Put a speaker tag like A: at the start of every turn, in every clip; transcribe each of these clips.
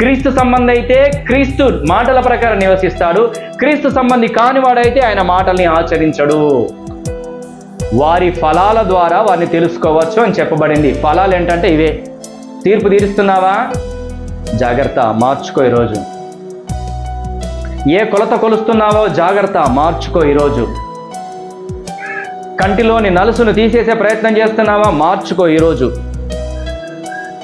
A: క్రీస్తు సంబంధి అయితే క్రీస్తు మాటల ప్రకారం నివసిస్తాడు, క్రీస్తు సంబంధి కానివాడైతే ఆయన మాటల్ని ఆచరించడు. వారి ఫలాల ద్వారా వారిని తెలుసుకోవచ్చు అని చెప్పబడింది. ఫలాలు ఏంటంటే ఇవే. తీర్పు తీరుస్తున్నావా? జాగ్రత్త, మార్చుకో ఈరోజు. ఏ కొలత కొలుస్తున్నావో జాగ్రత్త, మార్చుకో ఈరోజు. కంటిలోని నలుసును తీసేసే ప్రయత్నం చేస్తున్నావా? మార్చుకో ఈరోజు.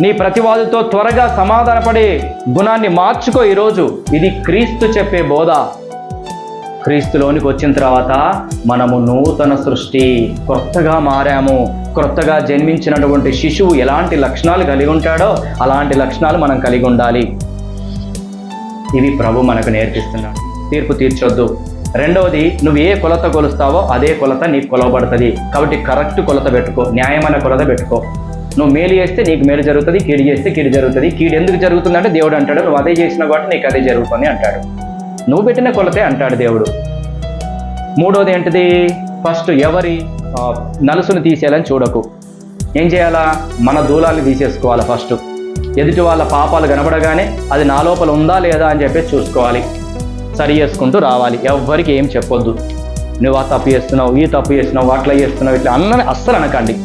A: నీ ప్రతివాదుతో త్వరగా సమాధానపడే గుణాన్ని మార్చుకో ఈరోజు. ఇది క్రీస్తు చెప్పే బోధ. క్రీస్తులోనికి వచ్చిన తర్వాత మనము నూతన సృష్టి, కొత్తగా మారాము. కొత్తగా జన్మించినటువంటి శిశువు ఎలాంటి లక్షణాలు కలిగి ఉంటాడో అలాంటి లక్షణాలు మనం కలిగి ఉండాలి. ఇవి ప్రభు మనకు నేర్పిస్తున్నాడు. తీర్పు తీర్చొద్దు. రెండవది, నువ్వు ఏ కొలత కొలుస్తావో అదే కొలత నీకు కొలవబడుతుంది. కాబట్టి కరెక్ట్ కొలత పెట్టుకో, న్యాయమైన కొలత పెట్టుకో. నువ్వు మేలు చేస్తే నీకు మేలు జరుగుతుంది, కీడు చేస్తే కీడు జరుగుతుంది. కీడు ఎందుకు జరుగుతుందంటే దేవుడు అంటాడు, నువ్వు అదే చేసిన కాబట్టి నీకు అదే జరుగుతుంది అంటాడు. నువ్వు పెట్టిన కొలతే అంటాడు దేవుడు. మూడోది ఏంటిది? ఫస్ట్ ఎవరి నలుసును తీసేయాలని చూడకు. ఏం చేయాలా? మన దూలాన్ని తీసేసుకోవాలి. ఫస్ట్ ఎదుటి వాళ్ళ పాపాలు కనబడగానే అది నా లోపల ఉందా లేదా అని చెప్పేసి చూసుకోవాలి. సరి చేసుకుంటూ రావాలి. ఎవ్వరికి ఏం చెప్పొద్దు. నువ్వు ఆ తప్పు చేస్తున్నావు, ఈ తప్పు చేస్తున్నావు, అట్లా చేస్తున్నావు, ఇట్లా అస్సలు అనకండి.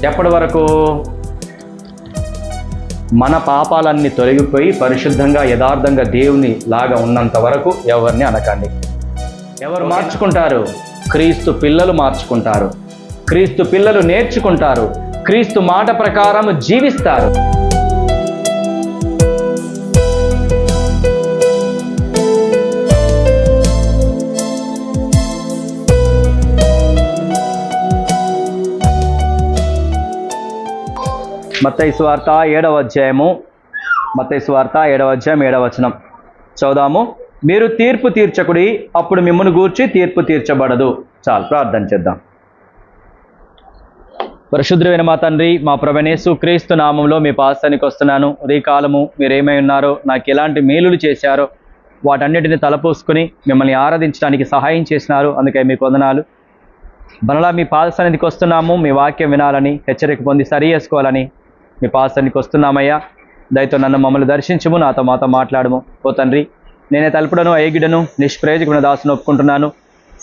A: ఎప్పటి వరకు? మన పాపాలన్నీ తొలగిపోయి పరిశుద్ధంగా యథార్థంగా దేవుని లాగా ఉన్నంత వరకు ఎవరిని అనకండి. ఎవరు మార్చుకుంటారు? క్రీస్తు పిల్లలు మార్చుకుంటారు. క్రీస్తు పిల్లలు నేర్చుకుంటారు. క్రీస్తు మాట ప్రకారం జీవిస్తారు. మత్తయి సువార్త 7వ అధ్యాయం 7వ వచనం చదువుదాము. మీరు తీర్పు తీర్చకుడి, అప్పుడు మిమ్మును గూర్చి తీర్పు తీర్చబడదు. చాలు, ప్రార్థన చేద్దాం. పరిశుద్ధమైన మా తండ్రి, మా ప్రభువైన యేసుక్రీస్తు నామంలో మీ పాదానికి వస్తున్నాను. ఉదయకాలము మీరు ఏమై ఉన్నారో, నాకు ఎలాంటి మేలులు చేశారో వాటన్నిటిని తలపోసుకుని మిమ్మల్ని ఆరాధించడానికి సహాయం చేసినారు. అందుకే మీకు వందనాలు. మరలా మీ పాదసన్నిధికి వస్తున్నాము. మీ వాక్యం వినాలని, హెచ్చరిక పొంది సరి చేసుకోవాలని మీ పాదసన్నిధికి వస్తున్నామయ్యా. దయతో నన్ను మమ్మల్ని దర్శించము, నాతో మాట్లాడము. ఓ తండ్రి, నేనే తలుపుడను, అయ్యగిడను, నిష్ప్రయోజకమైన దాసును ఒప్పుకుంటున్నాను.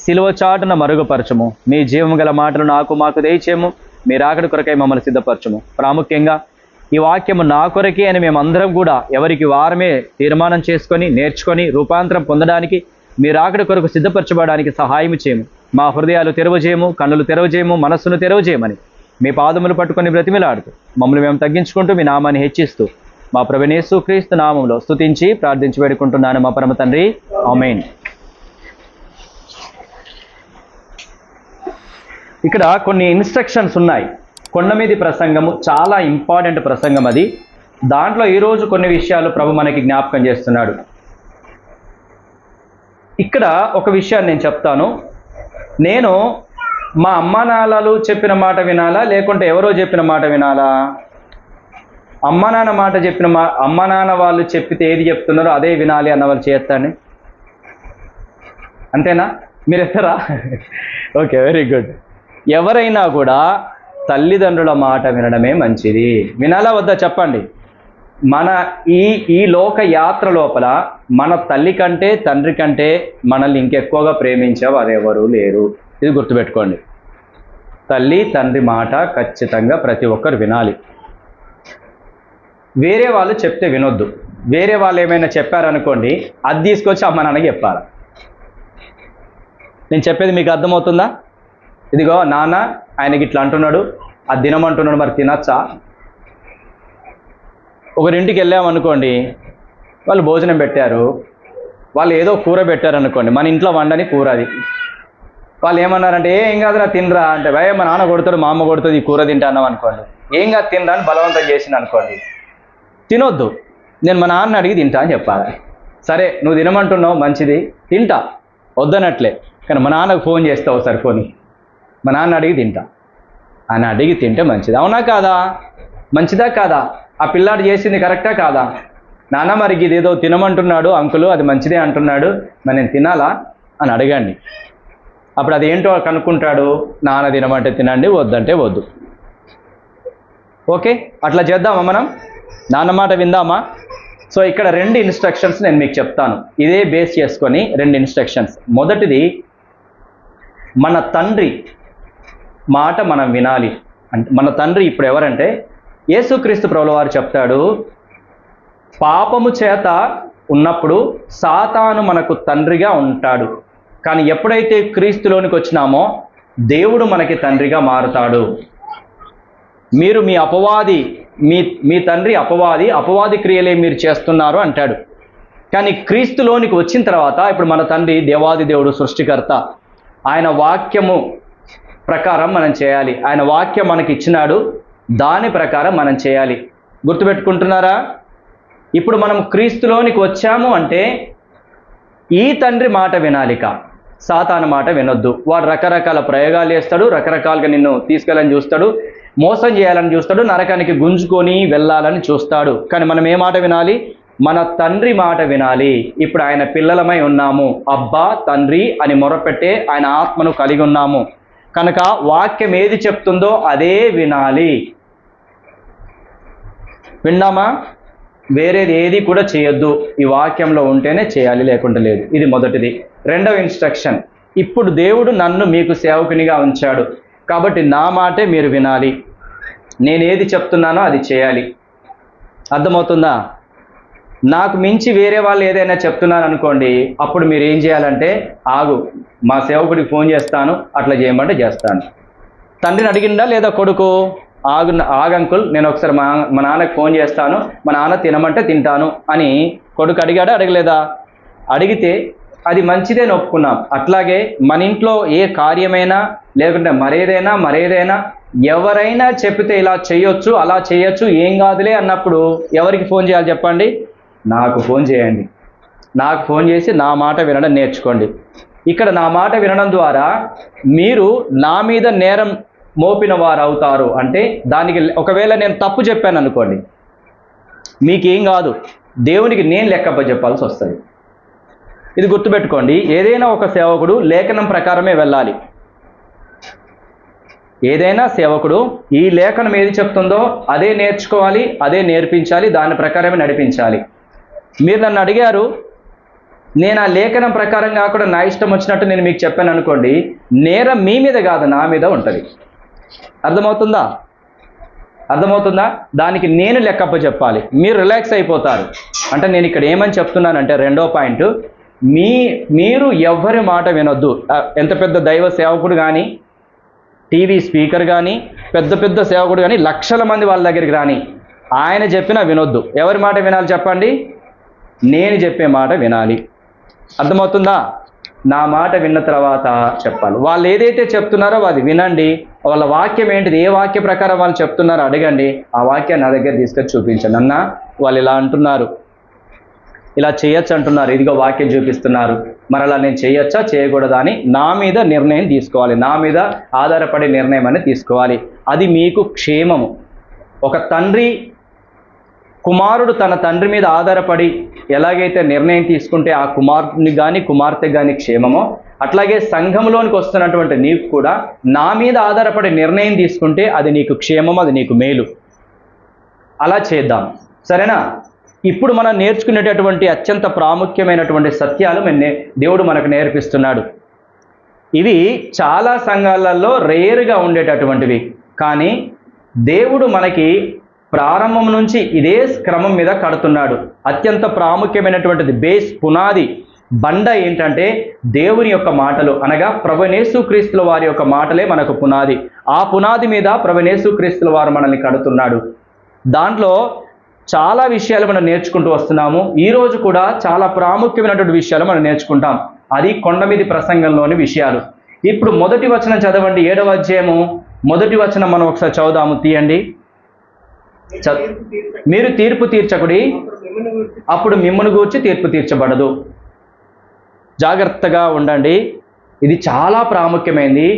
A: సిలువ చాటున మరుగుపరచము. మీ జీవము గల మాటలు మాకు దయచేయము. మీ రాకడ కొరకై మమ్మల్ని సిద్ధపరచము. ప్రాముఖ్యంగా ఈ వాక్యము నా కొరకే అని మేమందరం కూడా ఎవరికి వారమే తీర్మానం చేసుకొని నేర్చుకొని రూపాంతరం పొందడానికి, మీ రాకడ కొరకు సిద్ధపరచబడడానికి సహాయం చేయము. మా హృదయాలు తెరవజేయము, కన్నులు తెరవజేయము, మనస్సును తెరవజేయమని మీ పాదములు పట్టుకొని బ్రతిమిలాడుతూ మమ్మల్ని మేము తగ్గించుకుంటూ మీ నామాన్ని హెచ్చిస్తూ మా ప్రభువైన యేసుక్రీస్తు నామములో స్తుతించి ప్రార్థించి వేడుకుంటున్నాను మా పరమ తండ్రి. ఆమేన్. ఇక్కడ కొన్ని ఇన్స్ట్రక్షన్స్ ఉన్నాయి. కొండ మీది ప్రసంగము చాలా ఇంపార్టెంట్ ప్రసంగం అది. దాంట్లో ఈరోజు కొన్ని విషయాలు ప్రభు మనకి జ్ఞాపకం చేస్తున్నాడు. ఇక్కడ ఒక విషయాన్ని నేను చెప్తాను. నేను మా అమ్మా నాన్నలు చెప్పిన మాట వినాలా, లేకుంటే ఎవరో చెప్పిన మాట వినాలా? అమ్మా నాన్న వాళ్ళు చెప్పితే ఏది చెప్తున్నారో అదే వినాలి అన్న వాళ్ళు చేస్తాను. అంతేనా? మీరు ఎత్తరా? Okay, very good. ఎవరైనా కూడా తల్లిదండ్రుల మాట వినడమే మంచిది. వినాలా వద్దా చెప్పండి? మన ఈ లోక యాత్ర లోపల మన తల్లి కంటే తండ్రి కంటే మనల్ని ఇంకెక్కువగా ప్రేమించే వారు ఎవరు లేరు. ఇది గుర్తుపెట్టుకోండి. తల్లి తండ్రి మాట ఖచ్చితంగా ప్రతి ఒక్కరు వినాలి. వేరే వాళ్ళు చెప్తే వినొద్దు. వేరే వాళ్ళు ఏమైనా చెప్పారనుకోండి, అది తీసుకొచ్చి అమ్మ నాన్నకి చెప్పాలి. నేను చెప్పేది మీకు అర్థమవుతుందా? ఇదిగో నాన్న ఆయనకి ఇట్లా అంటున్నాడు, అది తినమంటున్నాడు, మరి తినచ్చా? ఒకరింటికి వెళ్ళామనుకోండి, వాళ్ళు భోజనం పెట్టారు, వాళ్ళు ఏదో కూర పెట్టారనుకోండి, మన ఇంట్లో వండని కూర అది. వాళ్ళు ఏమన్నారంటే, ఏం కాదురా తినరా అంటే, భయ మా నాన్న కొడతాడు, మా అమ్మ కొడుతుంది, ఈ కూర తింటాన్నాం అనుకోండి. ఏం కాదు తినరా అని బలవంతం చేసింది అనుకోండి. తినొద్దు, నేను మా నాన్న అడిగి తింటా అని చెప్పాలి. సరే నువ్వు తినమంటున్నావు, మంచిది, తింటా, వద్దనట్లే. కానీ మా నాన్నకు ఫోన్ చేస్తావు సరిపోని, మా నాన్న అడిగి తింటా అని అడిగి తింటే మంచిది. అవునా కాదా? మంచిదా కాదా? ఆ పిల్లాడు చేసింది కరెక్టా కాదా? నాన్న మరి ఇదేదో తినమంటున్నాడు అంకులు, అది మంచిదే అంటున్నాడు, మరి నేను తినాలా అని అడగండి. అప్పుడు అదేంటో కనుక్కుంటాడు. నాన్న తినమంటే తినండి, వద్దంటే వద్దు. ఓకే, అట్లా చేద్దామా మనం? నాన్న మాట విందామా? సో ఇక్కడ 2 ఇన్స్ట్రక్షన్స్ నేను మీకు చెప్తాను. ఇదే బేస్ చేసుకొని 2 ఇన్స్ట్రక్షన్స్. మొదటిది, మన తండ్రి మాట మనం వినాలి. అంటే మన తండ్రి ఇప్పుడు ఎవరంటే యేసుక్రీస్తు ప్రభుల వారు చెప్తాడు, పాపము చేత ఉన్నప్పుడు సాతాను మనకు తండ్రిగా ఉంటాడు, కానీ ఎప్పుడైతే క్రీస్తులోనికి వచ్చినామో దేవుడు మనకి తండ్రిగా మారుతాడు. మీరు మీ అపవాది, మీ తండ్రి అపవాది క్రియలే మీరు చేస్తున్నారు అంటాడు. కానీ క్రీస్తులోనికి వచ్చిన తర్వాత ఇప్పుడు మన తండ్రి దేవాది దేవుడు, సృష్టికర్త. ఆయన వాక్యము ప్రకారం మనం చేయాలి. ఆయన వాక్యం మనకి ఇచ్చినాడు, దాని ప్రకారం మనం చేయాలి. గుర్తుపెట్టుకుంటున్నారా? ఇప్పుడు మనం క్రీస్తులోనికి వచ్చాము అంటే ఈ తండ్రి మాట వినాలిక, సాతాను మాట వినొద్దు. వాడు రకరకాల ప్రయోగాలు చేస్తాడు, రకరకాలుగా నిన్ను తీసుకెళ్ళని చూస్తాడు, మోసం చేయాలని చూస్తాడు, నరకానికి గుంజుకొని వెళ్ళాలని చూస్తాడు. కానీ మనం ఏ మాట వినాలి? మన తండ్రి మాట వినాలి. ఇప్పుడు ఆయన పిల్లలమై ఉన్నాము, అబ్బా తండ్రి అని మొరపెట్టే ఆయన ఆత్మను కలిగి ఉన్నాము కనుక వాక్యం ఏది చెప్తుందో అదే వినాలి. విన్నామా? వేరేది ఏది కూడా చేయొద్దు. ఈ వాక్యంలో ఉంటేనే చేయాలి, లేకుంటే లేదు. ఇది మొదటిది. రెండవ ఇన్స్ట్రక్షన్, ఇప్పుడు దేవుడు నన్ను మీకు సేవకునిగా ఉంచాడు కాబట్టి నా మాటే మీరు వినాలి. నేను ఏది చెప్తున్నానో అది చేయాలి. అర్థమవుతుందా? నాకు మించి వేరే వాళ్ళు ఏదైనా చెప్తున్నారు అనుకోండి, అప్పుడు మీరు ఏం చేయాలంటే, ఆగు, మా సేవకుడికి ఫోన్ చేస్తాను, అట్లా చేయమంటే చేస్తాను. తండ్రిని అడిగిందా లేదా కొడుకు? ఆగంకుల్, నేను ఒకసారి మా నాన్నకి ఫోన్ చేస్తాను, మా నాన్న తినమంటే తింటాను అని కొడుకు అడిగాడా అడగలేదా? అడిగితే అది మంచిదే ఒప్పుకున్నాం. అట్లాగే మన ఇంట్లో ఏ కార్యమైనా లేకుంటే మరేదైనా ఎవరైనా చెప్పితే ఇలా చేయొచ్చు, అలా చేయొచ్చు, ఏం కాదులే అన్నప్పుడు ఎవరికి ఫోన్ చేయాలి చెప్పండి? నాకు ఫోన్ చేయండి. నాకు ఫోన్ చేసి నా మాట వినడం నేర్చుకోండి. ఇక్కడ నా మాట వినడం ద్వారా మీరు నా మీద నేరం మోపిన వారు అవుతారు. అంటే దానికి ఒకవేళ నేను తప్పు చెప్పాను అనుకోండి, మీకేం కాదు, దేవునికి నేను లెక్కప్ప చెప్పాల్సి వస్తుంది. ఇది గుర్తుపెట్టుకోండి. ఏదైనా ఒక సేవకుడు లేఖనం ప్రకారమే వెళ్ళాలి. ఏదైనా సేవకుడు ఈ లేఖనం ఏది చెప్తుందో అదే నేర్చుకోవాలి, అదే నేర్పించాలి, దాని ప్రకారమే నడిపించాలి. మీరు నన్ను అడిగారు, నేను ఆ లేఖనం ప్రకారం కాకుండా నా ఇష్టం వచ్చినట్టు నేను మీకు చెప్పాను అనుకోండి, నేరం మీ మీద కాదు, నా మీద ఉంటుంది. అర్థమవుతుందా? దానికి నేను లెక్కప్ప చెప్పాలి. మీరు రిలాక్స్ అయిపోతారు. అంటే నేను ఇక్కడ ఏమని చెప్తున్నానంటే, రెండో పాయింట్, మీరు ఎవ్వరి మాట వినొద్దు. ఎంత పెద్ద దైవ సేవకుడు కానీ, టీవీ స్పీకర్ కానీ, పెద్ద సేవకుడు కానీ, లక్షల మంది వాళ్ళ దగ్గరికి రాని, ఆయన చెప్పినా వినొద్దు. ఎవరి మాట వినాలి చెప్పండి? నేను చెప్పే మాట వినాలి. అర్థమవుతుందా? నా మాట విన్న తర్వాత చెప్పాలి. వాళ్ళు ఏదైతే చెప్తున్నారో అది వినండి. వాళ్ళ వాక్యం ఏంటిది, ఏ వాక్య ప్రకారం వాళ్ళు చెప్తున్నారో అడగండి. ఆ వాక్యాన్ని నా దగ్గర తీసుకొచ్చి చూపించండి. అన్న వాళ్ళు ఇలా అంటున్నారు, ఇలా చేయొచ్చు అంటున్నారు, ఇదిగో వాక్యం చూపిస్తున్నారు, మరలా నేను చేయొచ్చా చేయకూడదా అని నా మీద నిర్ణయం తీసుకోవాలి. నా మీద ఆధారపడే నిర్ణయం అనేది తీసుకోవాలి. అది మీకు క్షేమము. ఒక కుమారుడు తన తండ్రి మీద ఆధారపడి ఎలాగైతే నిర్ణయం తీసుకుంటే ఆ కుమారుని కానీ కుమార్తె కానీ క్షేమమో, అట్లాగే సంఘంలోనికి వస్తున్నటువంటి నీకు కూడా నా మీద ఆధారపడి నిర్ణయం తీసుకుంటే అది నీకు క్షేమం, అది నీకు మేలు. అలా చేద్దాం, సరేనా? ఇప్పుడు మనం నేర్చుకునేటటువంటి అత్యంత ప్రాముఖ్యమైనటువంటి సత్యాలు దేవుడు మనకు నేర్పిస్తున్నాడు. ఇవి చాలా సంఘాలలో రేరుగా ఉండేటటువంటివి, కానీ దేవుడు మనకి ప్రారంభం నుంచి ఇదే క్రమం మీద కడుతున్నాడు. అత్యంత ప్రాముఖ్యమైనటువంటిది బేస్, పునాది, బండ ఏంటంటే దేవుని యొక్క మాటలు, అనగా ప్రభువైన యేసుక్రీస్తుల వారి యొక్క మాటలే మనకు పునాది. ఆ పునాది మీద ప్రభువైన యేసుక్రీస్తుల వారు మనల్ని కడుతున్నాడు. దాంట్లో చాలా విషయాలు మనం నేర్చుకుంటూ వస్తున్నాము. ఈరోజు కూడా చాలా ప్రాముఖ్యమైనటువంటి విషయాలు మనం నేర్చుకుంటాం. అది కొండ మీది ప్రసంగంలోని విషయాలు. ఇప్పుడు మొదటి వచనం చదవండి, 7వ అధ్యాయము మొదటి వచనం మనం ఒకసారి చదువుదాము. తీయండి. మీరు తీర్పు తీర్చకుడి, అప్పుడు మిమ్మును గూర్చి తీర్పు తీర్చబడదు. జాగ్రత్తగా ఉండండి, ఇది చాలా ప్రాముఖ్యమైనది.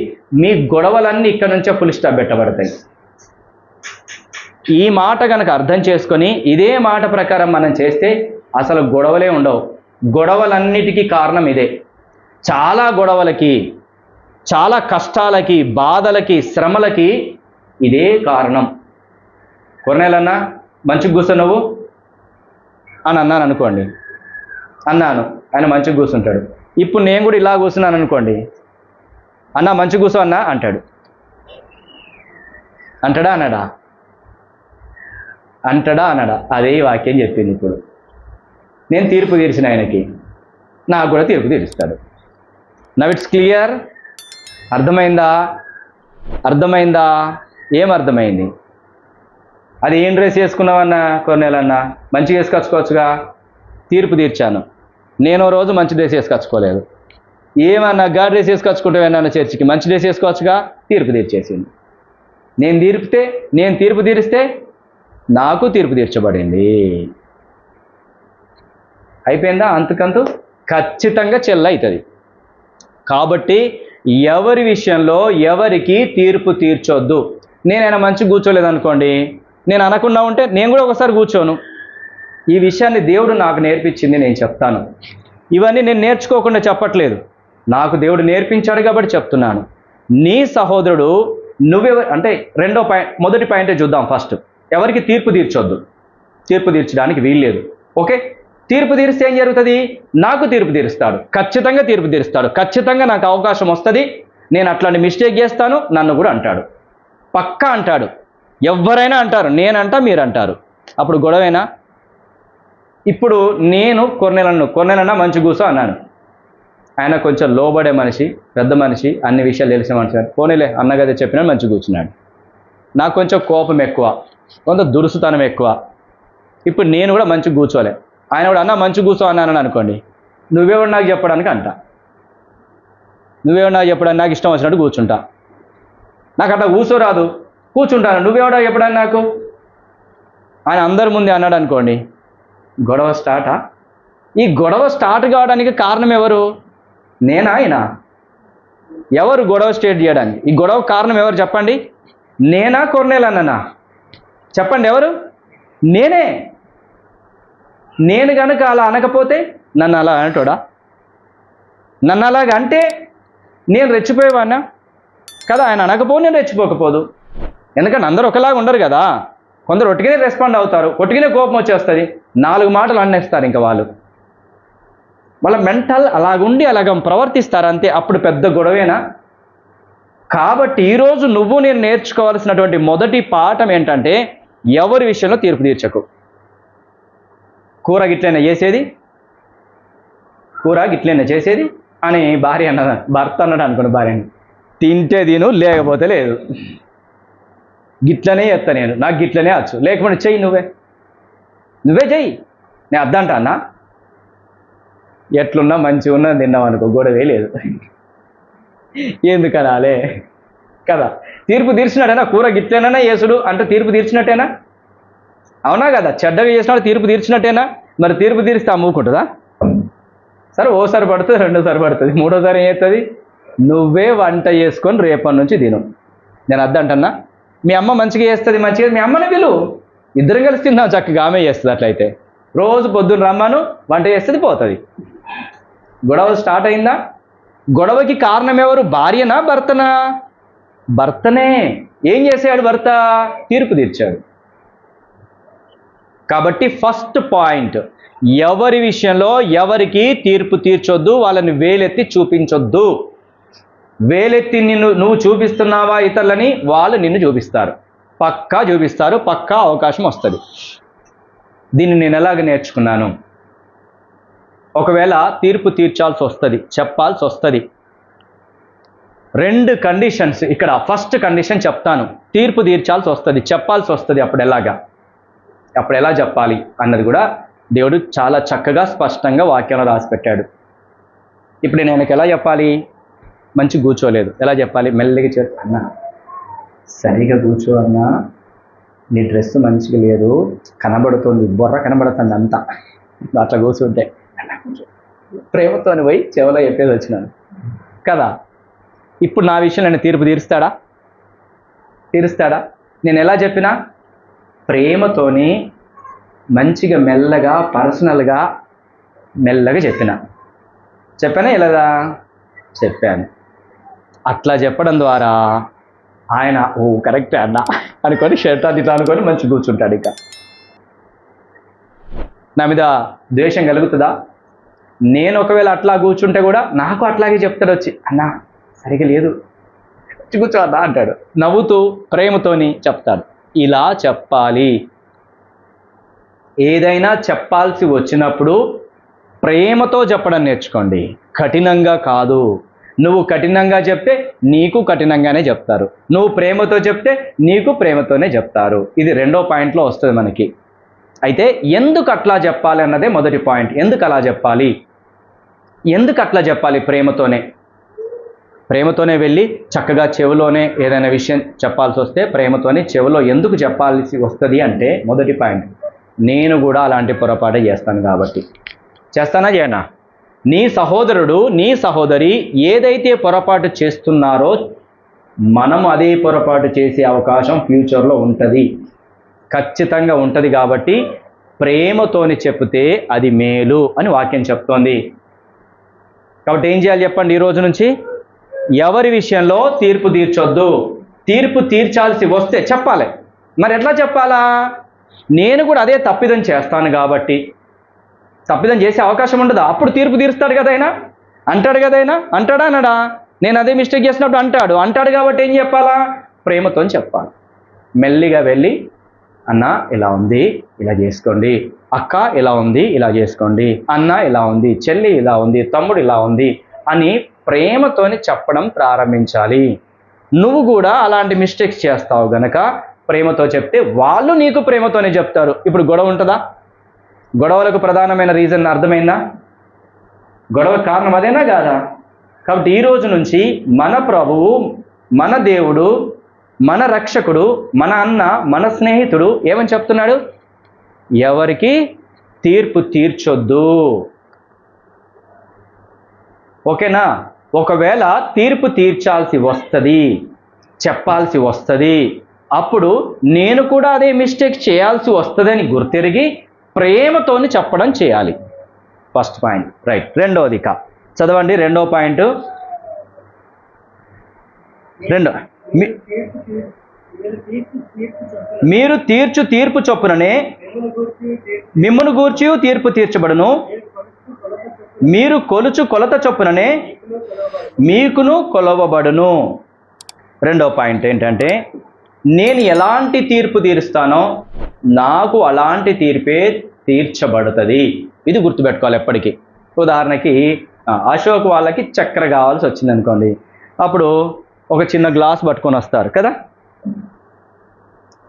A: మీ గొడవలన్నీ ఇక్కడ నుంచే ఫుల్ స్టాప్ పెట్టబడతాయి. ఈ మాట కనుక అర్థం చేసుకొని ఇదే మాట ప్రకారం మనం చేస్తే అసలు గొడవలే ఉండవు. గొడవలన్నిటికీ కారణం ఇదే. చాలా గొడవలకి, చాలా కష్టాలకి, బాధలకి, శ్రమలకి ఇదే కారణం. కొన్నేళ్ళన్నా మంచిగా కూర్చో, నువ్వు అని అన్నాను అనుకోండి, అన్నాను, ఆయన మంచిగా కూర్చుంటాడు. ఇప్పుడు నేను కూడా ఇలా కూర్చున్నాను అనుకోండి, అన్న మంచిగా కూర్చో అన్నా అంటాడు. అంటాడా అనడా? అంటాడా అనడా? అదే వాక్యం చెప్పింది. ఇప్పుడు నేను తీర్పు తీర్చిన ఆయనకి, నాకు కూడా తీర్పు తీరుస్తాడు. Now it's clear. అర్థమైందా? అర్థమైందా? ఏం అర్థమైంది? అది ఏం డ్రెస్ వేసుకున్నావన్నా, కొన్నేళ్ళన్నా మంచిగా వేసుకొచ్చుకోవచ్చుగా. తీర్పు తీర్చాను. నేను రోజు మంచి డ్రెస్ వేసుకొచ్చుకోలేదు. ఏమన్నా గా డ్రెస్ వేసుకొచ్చుకుంటే వెళ్ళాను చర్చికి, మంచి డ్రెస్ వేసుకోవచ్చుగా. తీర్పు తీర్చేసింది. నేను తీర్పు తీరిస్తే నాకు తీర్పు తీర్చబడింది. అయిపోయిందా? అంతకంతు ఖచ్చితంగా అవుతుంది. కాబట్టి ఎవరి విషయంలో ఎవరికి తీర్పు తీర్చొద్దు. నేనైనా మంచిగా కూర్చోలేదనుకోండి, నేను అనకుండా ఉంటే నేను కూడా ఒకసారి కూర్చోను. ఈ విషయాన్ని దేవుడు నాకు నేర్పించింది, నేను చెప్తాను. ఇవన్నీ నేను నేర్చుకోకుండా చెప్పట్లేదు, నాకు దేవుడు నేర్పించాడు కాబట్టి చెప్తున్నాను. నీ సహోదరుడు అంటే మొదటి పాయింటే చూద్దాం. ఫస్ట్, ఎవరికి తీర్పు తీర్చొద్దు. తీర్పు తీర్చడానికి వీల్లేదు. ఓకే, తీర్పు తీరిస్తే ఏం జరుగుతుంది? నాకు తీర్పు తీరుస్తాడు, ఖచ్చితంగా తీర్పు తీరుస్తాడు. ఖచ్చితంగా నాకు అవకాశం వస్తుంది. నేను అట్లాంటి మిస్టేక్ చేస్తాను, నన్ను కూడా అంటాడు, పక్కా అంటాడు. ఎవరైనా అంటారు, నేనంటా మీరంటారు. అప్పుడు గొడవేనా? ఇప్పుడు నేను కొన్నేళ్ళన్నా మంచి కూర్చో అన్నాను. ఆయన కొంచెం లోబడే మనిషి, పెద్ద మనిషి, అన్ని విషయాలు తెలిసిన మనిషి. పోనీలే అన్నగదే చెప్పినా మంచి కూర్చున్నాడు. నాకు కొంచెం కోపం ఎక్కువ, కొంత దురుసుతనం ఎక్కువ. ఇప్పుడు నేను కూడా మంచి కూర్చోలే. ఆయన కూడా అన్న మంచి కూర్చో అన్నానని అనుకోండి, నువ్వెవడు నాకు చెప్పడానికి అంట. నువ్వెవడు నాకు చెప్పడానికి? నాకు ఇష్టం వచ్చినట్టు కూర్చుంటా. నాకు అట్లా కూర్చోరాదు, కూర్చుంటాను. నువ్వెవడో చెప్పడానికి నాకు? ఆయన అందరి ముందే అన్నాడు అనుకోండి, గొడవ స్టార్టా? ఈ గొడవ స్టార్ట్ కావడానికి కారణం ఎవరు? నేనా? ఆయన? ఎవరు గొడవ స్టార్ట్ చేయడానికి? ఈ గొడవ కారణం ఎవరు చెప్పండి? నేనా, కొన్నేళ్ళన్నా? చెప్పండి ఎవరు? నేనే. నేను కనుక అలా అనకపోతే నన్ను అలా అంటాడా? నన్ను అలాగ అంటే నేను రెచ్చిపోయేవాడినా కదా? ఆయన అనకపోతే నేను రెచ్చిపోకపోదు. ఎందుకంటే అందరూ ఒకలాగా ఉండరు కదా. కొందరు ఒట్టిగానే రెస్పాండ్ అవుతారు, ఒట్టిగానే కోపం వచ్చేస్తుంది, 4 మాటలు అనేస్తారు. ఇంకా వాళ్ళ మెంటల్ అలాగుండి అలాగ ప్రవర్తిస్తారు అంతే. అప్పుడు పెద్ద గొడవేనా? కాబట్టి ఈరోజు నువ్వు నేను నేర్చుకోవాల్సినటువంటి మొదటి పాఠం ఏంటంటే, ఎవరి విషయంలో తీర్పు తీర్చకు. కూర గిట్లైనా చేసేది అని భర్త అన్నాడు అనుకోండి, భార్యని తింటే తిను, లేకపోతే లేదు. గిట్లనే చేస్తా నేను, నాకు గిట్లనే వచ్చు, లేకపోతే చెయ్యి, నువ్వే చెయ్యి, నేను అద్దంటా అన్నా. ఎట్లున్నా మంచిగా ఉన్నా తిన్నాం అనుకో, గొడవే లేదు. ఎందుకనాలే కదా? తీర్పు తీర్చినట్టేనా? కూర గిట్లైనా యేసుడు అంటే తీర్పు తీర్చినట్టేనా? అవునా కదా? చెడ్డగా చేసినాడు, తీర్పు తీర్చినట్టేనా? మరి తీర్పు తీరిస్తే అమ్ముకుంటుందా? సరే, ఓసారి పడుతుంది, రెండోసారి పడుతుంది, మూడోసారి ఏం చేస్తుంది? నువ్వే వంట చేసుకొని రేపటి నుంచి తిను. నేను అద్దంటన్నా. మీ అమ్మ మంచిగా చేస్తుంది, మంచిగా మీ అమ్మని పిలు, ఇద్దరం కలిసి తిన్నావు చక్కగా. ఆమె చేస్తుంది. అట్లయితే రోజు పొద్దున్న రమ్మను, వంట చేస్తుంది, పోతుంది. గొడవ స్టార్ట్ అయిందా? గొడవకి కారణం ఎవరు? భార్యనా, భర్తనా? భర్తనే. ఏం చేశాడు భర్త? తీర్పు తీర్చాడు. కాబట్టి ఫస్ట్ పాయింట్, ఎవరి విషయంలో ఎవరికి తీర్పు తీర్చొద్దు, వాళ్ళని వేలెత్తి చూపించొద్దు. వేలెత్తి నువ్వు చూపిస్తున్నావా ఇతరులని, వాళ్ళు నిన్ను చూపిస్తారు, పక్కా చూపిస్తారు, పక్కా అవకాశం వస్తుంది. దీన్ని నేను ఎలాగ నేర్చుకున్నాను? ఒకవేళ తీర్పు తీర్చాల్సి వస్తుంది, చెప్పాల్సి వస్తుంది, 2 కండిషన్స్ ఇక్కడ. ఫస్ట్ కండిషన్ చెప్తాను, తీర్పు తీర్చాల్సి వస్తుంది, చెప్పాల్సి వస్తుంది. అప్పుడు ఎలా చెప్పాలి అన్నది కూడా దేవుడు చాలా చక్కగా స్పష్టంగా వాక్యంలో రాసి పెట్టాడు. ఇప్పుడు నేను ఆయనకి ఎలా చెప్పాలి? మంచి కూర్చోలేదు, ఎలా చెప్పాలి? మెల్లగా అన్నా, సరిగా కూర్చో అన్నా, నీ డ్రెస్ మంచిగా లేదు, కనబడుతుంది, బొర్ర కనబడుతుంది అంతా, అట్లా కూర్చుంటే ప్రేమతో పోయి చెవలో చెప్పేది వచ్చినాను కదా. ఇప్పుడు నా విషయం నేను తీర్పు తీరుస్తాడా? నేను ఎలా చెప్పినా ప్రేమతోని మంచిగా మెల్లగా పర్సనల్గా మెల్లగా చెప్పానా ఇలాగా చెప్పాను. అట్లా చెప్పడం ద్వారా ఆయన కరెక్టే అన్న అనుకొని షర్ట్ అది ఇట్లా అనుకొని మంచి కూర్చుంటాడు. ఇక నా మీద ద్వేషం కలుగుతుందా? నేను ఒకవేళ అట్లా కూర్చుంటే కూడా నాకు అట్లాగే చెప్తాడు వచ్చి, అన్నా సరిగా లేదు కూర్చో అన్నా అంటాడు. నవ్వుతూ ప్రేమతోని చెప్తాడు. ఇలా చెప్పాలి. ఏదైనా చెప్పాల్సి వచ్చినప్పుడు ప్రేమతో చెప్పడం నేర్చుకోండి, కఠినంగా కాదు. నువ్వు కఠినంగా చెప్తే నీకు కఠినంగానే చెప్తారు, నువ్వు ప్రేమతో చెప్తే నీకు ప్రేమతోనే చెప్తారు. ఇది రెండో పాయింట్లో వస్తుంది మనకి. అయితే ఎందుకు అట్లా చెప్పాలి అన్నదే మొదటి పాయింట్. ఎందుకు అలా చెప్పాలి, ఎందుకు అట్లా చెప్పాలి? ప్రేమతోనే వెళ్ళి చక్కగా చెవిలోనే ఏదైనా విషయం చెప్పాల్సి వస్తే ప్రేమతోనే చెవిలో ఎందుకు చెప్పాల్సి వస్తుంది అంటే, మొదటి పాయింట్, నేను కూడా అలాంటి పొరపాటు చేస్తాను కాబట్టి. చేస్తానా చేయనా? నీ సహోదరుడు నీ సహోదరి ఏదైతే పొరపాటు చేస్తున్నారో మనం అదే పొరపాటు చేసే అవకాశం ఫ్యూచర్లో ఉంటుంది, ఖచ్చితంగా ఉంటుంది. కాబట్టి ప్రేమతోని చెప్తే అది మేలు అని వాక్యం చెప్తోంది. కాబట్టి ఏం చేయాలి చెప్పండి? ఈ రోజు నుంచి ఎవరి విషయంలో తీర్పు తీర్చొద్దు. తీర్పు తీర్చాల్సి వస్తే చెప్పాలి. మరి ఎట్లా చెప్పాలా? నేను కూడా అదే తప్పిదం చేస్తాను కాబట్టి. తప్పిదం చేసే అవకాశం ఉండదు, అప్పుడు తీర్పు తీరుస్తాడు కదా ఆయన, అంటాడు కదా ఆయన, అంటాడా అనడా? నేను అదే మిస్టేక్ చేసినప్పుడు అంటాడు కాబట్టి ఏం చెప్పాలా? ప్రేమతో చెప్పాలి. మెల్లిగా వెళ్ళి, అన్న ఇలా ఉంది ఇలా చేసుకోండి, అక్క ఇలా ఉంది ఇలా చేసుకోండి, అన్న ఇలా ఉంది, చెల్లి ఇలా ఉంది, తమ్ముడు ఇలా ఉంది అని ప్రేమతోని చెప్పడం ప్రారంభించాలి. నువ్వు కూడా అలాంటి మిస్టేక్స్ చేస్తావు గనక ప్రేమతో చెప్తే వాళ్ళు నీకు ప్రేమతోనే చెప్తారు. ఇప్పుడు గొడవ ఉంటుందా? గొడవలకు ప్రధానమైన రీజన్ అర్థమైందా? గొడవ కారణం అదేనా కాదా? కాబట్టి ఈ రోజు నుంచి మన ప్రభువు, మన దేవుడు, మన రక్షకుడు, మన అన్న, మన స్నేహితుడు ఏమని చెప్తున్నాడు? ఎవరికి తీర్పు తీర్చొద్దు. ఓకేనా? ఒకవేళ తీర్పు తీర్చాల్సి వస్తుంది, చెప్పాల్సి వస్తుంది, అప్పుడు నేను కూడా అదే మిస్టేక్ చేయాల్సి వస్తుందని గుర్తెరిగి ప్రేమతోని చెప్పడం చేయాలి. First point right. రెండోది చదవండి, రెండో పాయింట్. మీరు తీర్చు తీర్పు చొప్పుననే మిమ్మును గూర్చి తీర్పు తీర్చబడును, మీరు కొలుచు కొలత చొప్పుననే మీకును కొలవబడును. రెండో పాయింట్ ఏంటంటే, నేను ఎలాంటి తీర్పు తీరుస్తానో నాకు అలాంటి తీర్పే తీర్చబడుతుంది. ఇది గుర్తుపెట్టుకోవాలి ఎప్పటికీ. ఉదాహరణకి అశోక్ వాళ్ళకి చక్కెర కావాల్సి వచ్చింది అనుకోండి, అప్పుడు ఒక చిన్న గ్లాస్ పట్టుకొని వస్తారు కదా,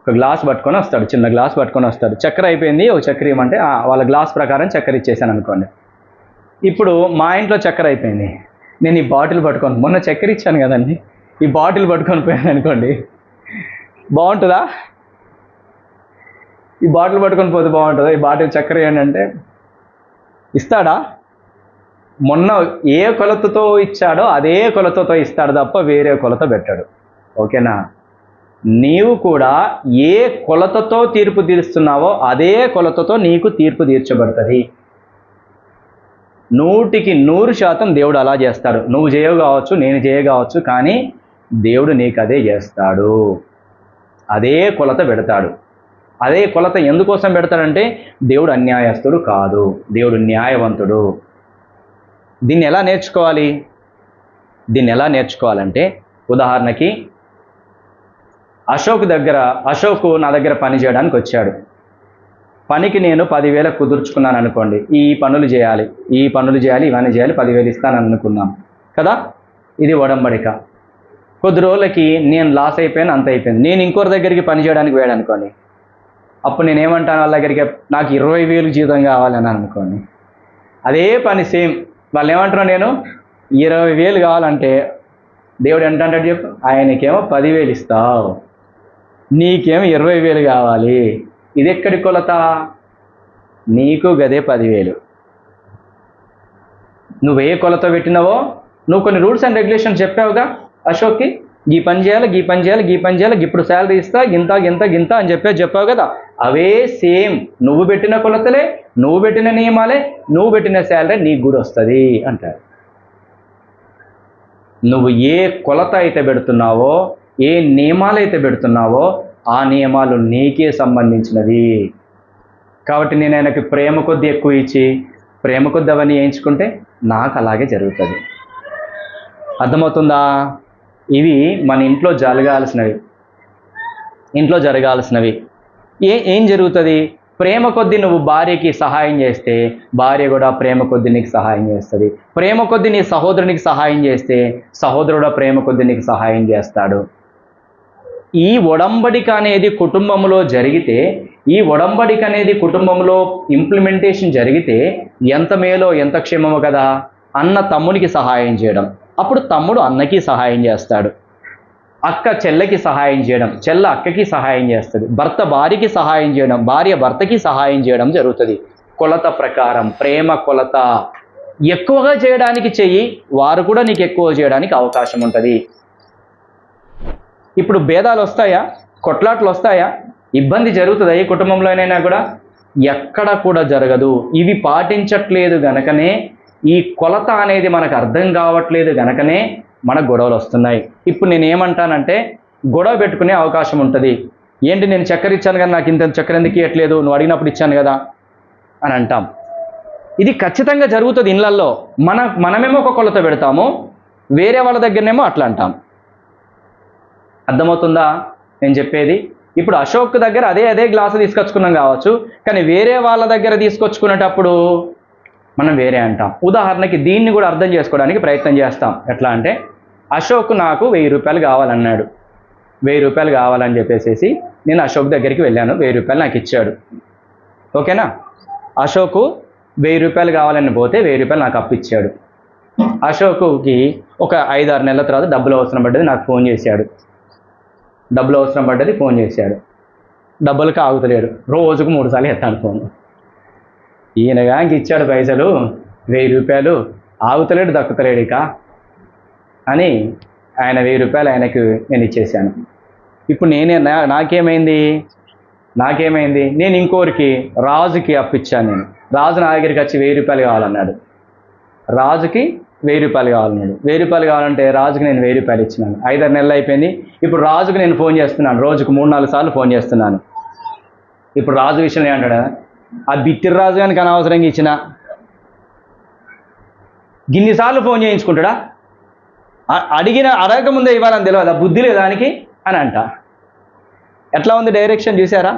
A: ఒక గ్లాస్ పట్టుకొని వస్తాడు, చిన్న గ్లాస్ పట్టుకొని వస్తాడు. చక్కెర అయిపోయింది, ఒక చక్కెర ఇవ్వమంటే వాళ్ళ గ్లాస్ ప్రకారం చక్కెర ఇచ్చేసాను అనుకోండి. ఇప్పుడు మా ఇంట్లో చక్కెర అయిపోయింది, నేను ఈ బాటిల్ పట్టుకొని, మొన్న చక్కెర ఇచ్చాను కదండి, ఈ బాటిల్ పట్టుకొని పోయాను అనుకోండి, బాగుంటుందా? ఈ బాటిల్ పట్టుకొని పోతే బాగుంటుందా? ఈ బాటిల్ చక్కెర ఏంటంటే ఇస్తాడా? మొన్న ఏ కొలతతో ఇచ్చాడో అదే కొలతతో ఇస్తాడు తప్ప వేరే కొలత పెట్టాడు. ఓకేనా? నీవు కూడా ఏ కొలతతో తీర్పు తీరుస్తున్నావో అదే కొలతతో నీకు తీర్పు తీర్చబడుతుంది. 100% దేవుడు అలా చేస్తాడు. నువ్వు చేయవు కావచ్చు, నేను చేయగావచ్చు, కానీ దేవుడు నీకు అదే చేస్తాడు. అదే కొలత పెడతాడు. అదే కొలత ఎందుకోసం పెడతాడంటే, దేవుడు అన్యాయస్తుడు కాదు, దేవుడు న్యాయవంతుడు. దీన్ని ఎలా నేర్చుకోవాలంటే, ఉదాహరణకి అశోక్ నా దగ్గర పని చేయడానికి వచ్చాడు. పనికి నేను 10,000 కుదుర్చుకున్నాను అనుకోండి. ఈ పనులు చేయాలి, ఇవన్నీ చేయాలి, 10,000 ఇస్తాను అనుకున్నాం కదా. ఇది ఒడంబడిక. కొద్ది రోజులకి నేను లాస్ అయిపోయాను, అంత అయిపోయింది. నేను ఇంకోరి దగ్గరికి పని చేయడానికి పోయాడు అనుకోండి, అప్పుడు నేనేమంటాను వాళ్ళ దగ్గరికి, నాకు 20,000 జీతం కావాలని అనుకోండి. అదే పని సేమ్, వాళ్ళు ఏమంటారు, నేను 20,000 కావాలంటే దేవుడు ఎంత అంటాడు చెప్పు? ఆయనకేమో 10,000 ఇస్తావు, నీకేమో 20,000 కావాలి. ఇది ఎక్కడి కొలత? నీకు గదే 10,000. నువ్వే కొలత పెట్టినావో, నువ్వు కొన్ని రూల్స్ అండ్ రెగ్యులేషన్స్ చెప్పావుగా అశోక్కి, ఈ పని చేయాలి, ఇప్పుడు శాలరీ ఇస్తా, గింత అని చెప్పావు కదా. అవే సేమ్ నువ్వు పెట్టిన కొలతలే, నువ్వు పెట్టిన నియమాలే, నువ్వు పెట్టిన శాలరీ నీకు కూడా వస్తుంది అంటారు. నువ్వు ఏ కొలత అయితే పెడుతున్నావో, ఏ నియమాలు అయితే పెడుతున్నావో ఆ నియమాలు నీకే సంబంధించినవి. కాబట్టి నేను ఆయనకి ప్రేమ కొద్ది ఎక్కువ ఇచ్చి ప్రేమ కొద్ది అవన్నీ వేయించుకుంటే నాకు అలాగే జరుగుతుంది. అర్థమవుతుందా? ఇవి మన ఇంట్లో జరగాల్సినవి. ఏం జరుగుతుంది? ప్రేమ కొద్ది నువ్వు భార్యకి సహాయం చేస్తే భార్య కూడా ప్రేమ కొద్ది నీకు సహాయం చేస్తుంది. ప్రేమ కొద్ది నీ సహోదరునికి సహాయం చేస్తే సహోదరుడు ప్రేమ కొద్ది నీకు సహాయం చేస్తాడు. ఈ ఒడంబడిక అనేది కుటుంబంలో జరిగితే, ఈ ఒడంబడిక అనేది కుటుంబంలో ఇంప్లిమెంటేషన్ జరిగితే ఎంత మేలో ఎంత క్షేమమో కదా. అన్న తమ్మునికి సహాయం చేయడం, అప్పుడు తమ్ముడు అన్నకి సహాయం చేస్తాడు. అక్క చెల్లెకి సహాయం చేయడం, చెల్ల అక్కకి సహాయం చేస్తుంది. భర్త భార్యకి సహాయం చేయడం, భార్య భర్తకి సహాయం చేయడం జరుగుతుంది. కొలత ప్రకారం, ప్రేమ కొలత ఎక్కువగా చేయడానికి చెయ్యి, వారు కూడా నీకు ఎక్కువ చేయడానికి అవకాశం ఉంటుంది. ఇప్పుడు భేదాలు వస్తాయా? కొట్లాట్లు వస్తాయా? ఇబ్బంది జరుగుతుందా ఏ కుటుంబంలోనైనా కూడా? ఎక్కడ కూడా జరగదు. ఇవి పాటించట్లేదు గనకనే, ఈ కొలత అనేది మనకు అర్థం కావట్లేదు గనకనే మన గొడవలు వస్తున్నాయి. ఇప్పుడు నేను ఏమంటానంటే, గొడవ పెట్టుకునే అవకాశం ఉంటుంది. ఏంటి, నేను చక్కెర ఇచ్చాను కదా, నాకు ఇంత చక్కెర ఎందుకు ఇవ్వట్లేదు, నువ్వు అడిగినప్పుడు ఇచ్చాను కదా అని అంటాం. ఇది ఖచ్చితంగా జరుగుతుంది ఇళ్ళల్లో. మనమేమో ఒక కొలత పెడతాము, వేరే వాళ్ళ దగ్గరనేమో అట్లా అంటాం. అర్థమవుతుందా నేను చెప్పేది? ఇప్పుడు అశోక్ దగ్గర అదే గ్లాసు తీసుకొచ్చుకున్నాం కావచ్చు, కానీ వేరే వాళ్ళ దగ్గర తీసుకొచ్చుకునేటప్పుడు మనం వేరే అంటాం. ఉదాహరణకి దీన్ని కూడా అర్థం చేసుకోవడానికి ప్రయత్నం చేస్తాం. ఎట్లా అంటే, అశోక్ నాకు 1000 రూపాయలు కావాలన్నాడు. 1000 రూపాయలు కావాలని చెప్పేసి నేను అశోక్ దగ్గరికి వెళ్ళాను, 1000 రూపాయలు నాకు ఇచ్చాడు. ఓకేనా? అశోక్ 1000 రూపాయలు కావాలని పోతే 1000 రూపాయలు నాకు అప్పిచ్చాడు. అశోక్కి ఒక 5-6 నెలల తర్వాత డబ్బులు అవసరం పడ్డది, నాకు ఫోన్ చేశాడు. డబ్బులకి ఆగుతలేడు, రోజుకు 3 సార్లు ఎత్తాను ఫోన్. ఈయనగా ఇచ్చాడు పైసలు 1000 రూపాయలు, ఆగుతలేడు, దక్కుతలేడు ఇక అని ఆయన 1000 రూపాయలు ఆయనకు నేను ఇచ్చేసాను. ఇప్పుడు నాకేమైంది, నేను ఇంకోరికి రాజుకి అప్పిచ్చాను. రాజు నా దగ్గరికి వచ్చి 1000 రూపాయలు కావాలన్నాడు. 1000 రూపాయలు కావాలంటే రాజుకి నేను 1000 రూపాయలు ఇచ్చినాను. 5-6 నెలలు అయిపోయింది. ఇప్పుడు రాజుకు నేను ఫోన్ చేస్తున్నాను, రోజుకు 3-4 సార్లు ఫోన్ చేస్తున్నాను. ఇప్పుడు రాజు విషయంలో ఏమంటాడా, ఆ బిత్తిరి రాజు గారికి అనవసరంగా ఇచ్చిన గిన్నిసార్లు ఫోన్ చేయించుకుంటాడా, అడగక ముందే ఇవ్వాలని తెలియదు, బుద్ధి లేదు దానికి అని అంట. ఎట్లా ఉంది డైరెక్షన్ చూసారా?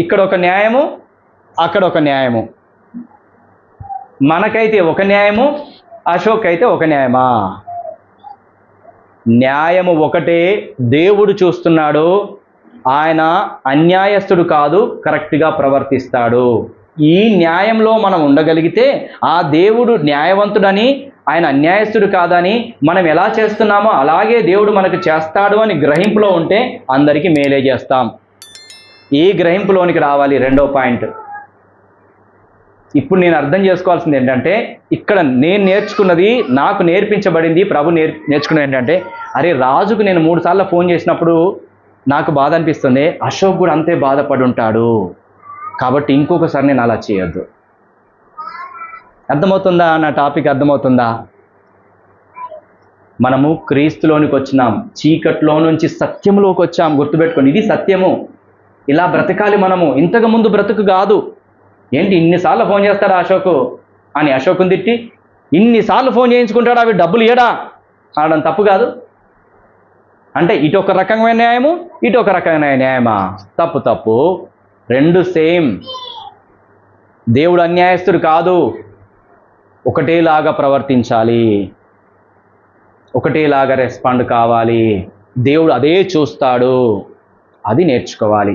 A: ఇక్కడ ఒక న్యాయము, అక్కడ ఒక న్యాయము. మనకైతే ఒక న్యాయము, అశోక్ అయితే ఒక న్యాయమా? న్యాయము ఒకటే, దేవుడు చూస్తున్నాడు. ఆయన అన్యాయస్తుడు కాదు, కరెక్ట్గా ప్రవర్తిస్తాడు. ఈ న్యాయంలో మనం ఉండగలిగితే ఆ దేవుడు న్యాయవంతుడని, ఆయన అన్యాయస్తుడు కాదని మనం ఎలా చేస్తున్నామో అలాగే దేవుడు మనకు చేస్తాడు అని గ్రహింపులో ఉంటే అందరికీ మేలే చేస్తాం. ఈ గ్రహింపులోనికి రావాలి. రెండో పాయింట్. ఇప్పుడు నేను అర్థం చేసుకోవాల్సింది ఏంటంటే, ఇక్కడ నేను నేర్చుకున్నది, నాకు నేర్పించబడింది, ప్రభు నేర్చుకున్నది ఏంటంటే, అరే రాజుకు నేను 3 సార్లు ఫోన్ చేసినప్పుడు నాకు బాధ అనిపిస్తుంది, అశోక్ కూడా అంతే బాధపడి ఉంటాడు, కాబట్టి ఇంకొకసారి నేను అలా చేయొద్దు. అర్థమవుతుందా? నా టాపిక్ అర్థమవుతుందా? మనము క్రీస్తులోనికి వచ్చినాం, చీకట్లో నుంచి సత్యంలోకి వచ్చాం. గుర్తుపెట్టుకోండి, ఇది సత్యము. ఇలా బ్రతకాలి మనము. ఇంతకు ముందు బ్రతుకు కాదు. ఏంటి ఇన్నిసార్లు ఫోన్ చేస్తాడా అశోకు అని అశోకుని తిట్టి, ఇన్నిసార్లు ఫోన్ చేయించుకుంటాడా, అవి డబ్బులు ఇయ్యడా అనడం తప్పు కాదు. అంటే ఇటు ఒక రకమైన న్యాయము, ఇటు ఒక రకమైన న్యాయమా? తప్పు. రెండు సేమ్. దేవుడు అన్యాయస్తుడు కాదు. ఒకటేలాగా ప్రవర్తించాలి, ఒకటేలాగా రెస్పాండ్ కావాలి. దేవుడు అదే చూస్తాడు, అది నేర్చుకోవాలి.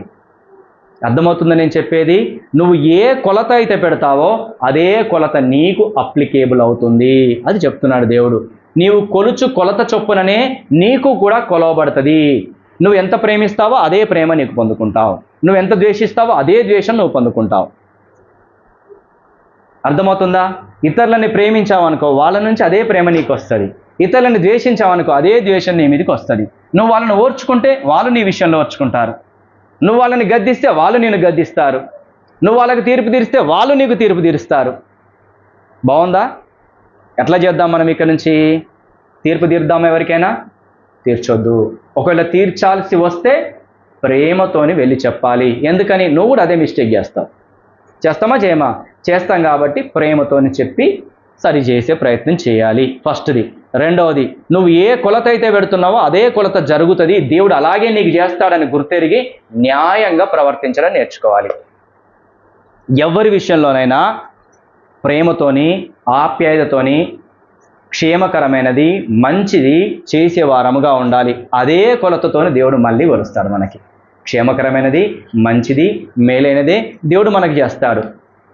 A: అర్థమవుతుందని నేను చెప్పేది? నువ్వు ఏ కొలత అయితే పెడతావో అదే కొలత నీకు అప్లికేబుల్ అవుతుంది, అది చెప్తున్నాడు దేవుడు. నీవు కొలుచు కొలత చొప్పుననే నీకు కూడా కొలవబడుతుంది. నువ్వు ఎంత ప్రేమిస్తావో అదే ప్రేమ నీకు పొందుకుంటావు, నువ్వు ఎంత ద్వేషిస్తావో అదే ద్వేషం నువ్వు పొందుకుంటావు. అర్థమవుతుందా? ఇతరులని ప్రేమించావనుకో, వాళ్ళ నుంచి అదే ప్రేమ నీకు వస్తుంది. ఇతరులని ద్వేషించావనుకో, అదే ద్వేషం నీ మీదకి వస్తుంది. నువ్వు వాళ్ళని ఓర్చుకుంటే వాళ్ళు నీ విషయంలో ఓర్చుకుంటారు. నువ్వు వాళ్ళని గద్దిస్తే వాళ్ళు నేను గద్దిస్తారు. నువ్వు వాళ్ళకి తీర్పు తీరిస్తే వాళ్ళు నీకు తీర్పు తీరుస్తారు. బాగుందా? ఎట్లా చేద్దాం మనం ఇక్కడ నుంచి? తీర్పు తీర్దాం ఎవరికైనా? తీర్చొద్దు. ఒకవేళ తీర్చాల్సి వస్తే ప్రేమతోని వెళ్ళి చెప్పాలి. ఎందుకని? నువ్వు కూడా అదే మిస్టేక్ చేస్తావు. చేస్తామా చేయమా? చేస్తాం. కాబట్టి ప్రేమతోని చెప్పి సరి చేసే ప్రయత్నం చేయాలి, ఫస్ట్ది. రెండవది, నువ్వు ఏ కొలత అయితే పెడుతున్నావో అదే కొలత జరుగుతుంది, దేవుడు అలాగే నీకు చేస్తాడని గుర్తెరిగి న్యాయంగా ప్రవర్తించడం నేర్చుకోవాలి. ఎవరి విషయంలోనైనా ప్రేమతోని, ఆప్యాయతతోని, క్షేమకరమైనది, మంచిది చేసేవారముగా ఉండాలి. అదే కొలతతోని దేవుడు మళ్ళీ కొలుస్తాడు మనకి. క్షేమకరమైనది, మంచిది, మేలైనదే దేవుడు మనకి చేస్తాడు.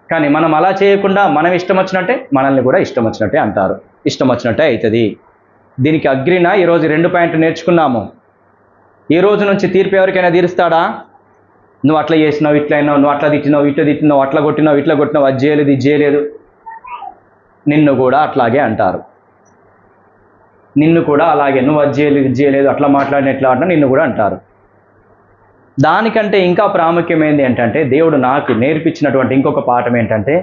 A: కానీ మనం అలా చేయకుండా మనం ఇష్టం వచ్చినట్టే, మనల్ని కూడా ఇష్టం వచ్చినట్టే అంటారు, ఇష్టం వచ్చినట్టే అవుతుంది. దీనికి అగ్రిన ఈరోజు 2 పాయింట్లు నేర్చుకున్నాము. ఈ రోజు నుంచి తీర్పు ఎవరికైనా తీరుస్తాడా? నువ్వు అట్లా చేసినావు, ఇట్లా అయినావు, నువ్వు అట్లా తిట్టినావు, ఇట్లా తిట్టినావు, అట్లా కొట్టినావు, ఇట్లా కొట్టినావు, అది చేయలేదు, ఇది చేయలేదు, నిన్ను కూడా అట్లాగే అంటారు. నిన్ను కూడా అలాగే, నువ్వు అది చేయలేదు, ఇది చేయలేదు, అట్లా మాట్లాడిన ఎట్లా అంటున్నా నిన్ను కూడా అంటారు. దానికంటే ఇంకా ప్రాముఖ్యమైనది ఏంటంటే, దేవుడు నాకు నేర్పించినటువంటి ఇంకొక పాఠం ఏంటంటే,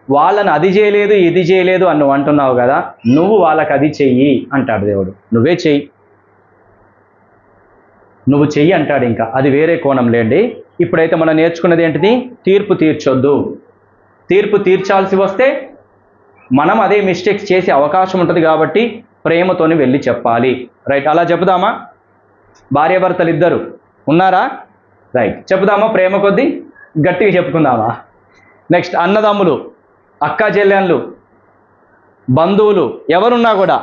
A: వాళ్ళని అది చేయలేదు, ఇది చేయలేదు అని నువ్వు అంటున్నావు కదా, నువ్వు వాళ్ళకి అది చెయ్యి అంటాడు దేవుడు. నువ్వే చెయ్యి, నువ్వు చెయ్యి అంటాడు. ఇంకా అది వేరే కోణం లేండి. ఇప్పుడైతే మనం నేర్చుకున్నది ఏంటిది? తీర్పు తీర్చొద్దు. తీర్పు తీర్చాల్సి వస్తే మనం అదే మిస్టేక్స్ చేసే అవకాశం ఉంటుంది కాబట్టి ప్రేమతోని వెళ్ళి చెప్పాలి. రైట్, అలా చెప్దామా? భార్యాభర్తలు ఇద్దరు ఉన్నారా? రైట్, చెప్దామా? ప్రేమ కొద్దీ గట్టిగా చెప్పుకుందామా? నెక్స్ట్, అన్నదమ్ములు, అక్క చెల్లెళ్ళు, బంధువులు ఎవరున్నా కూడా,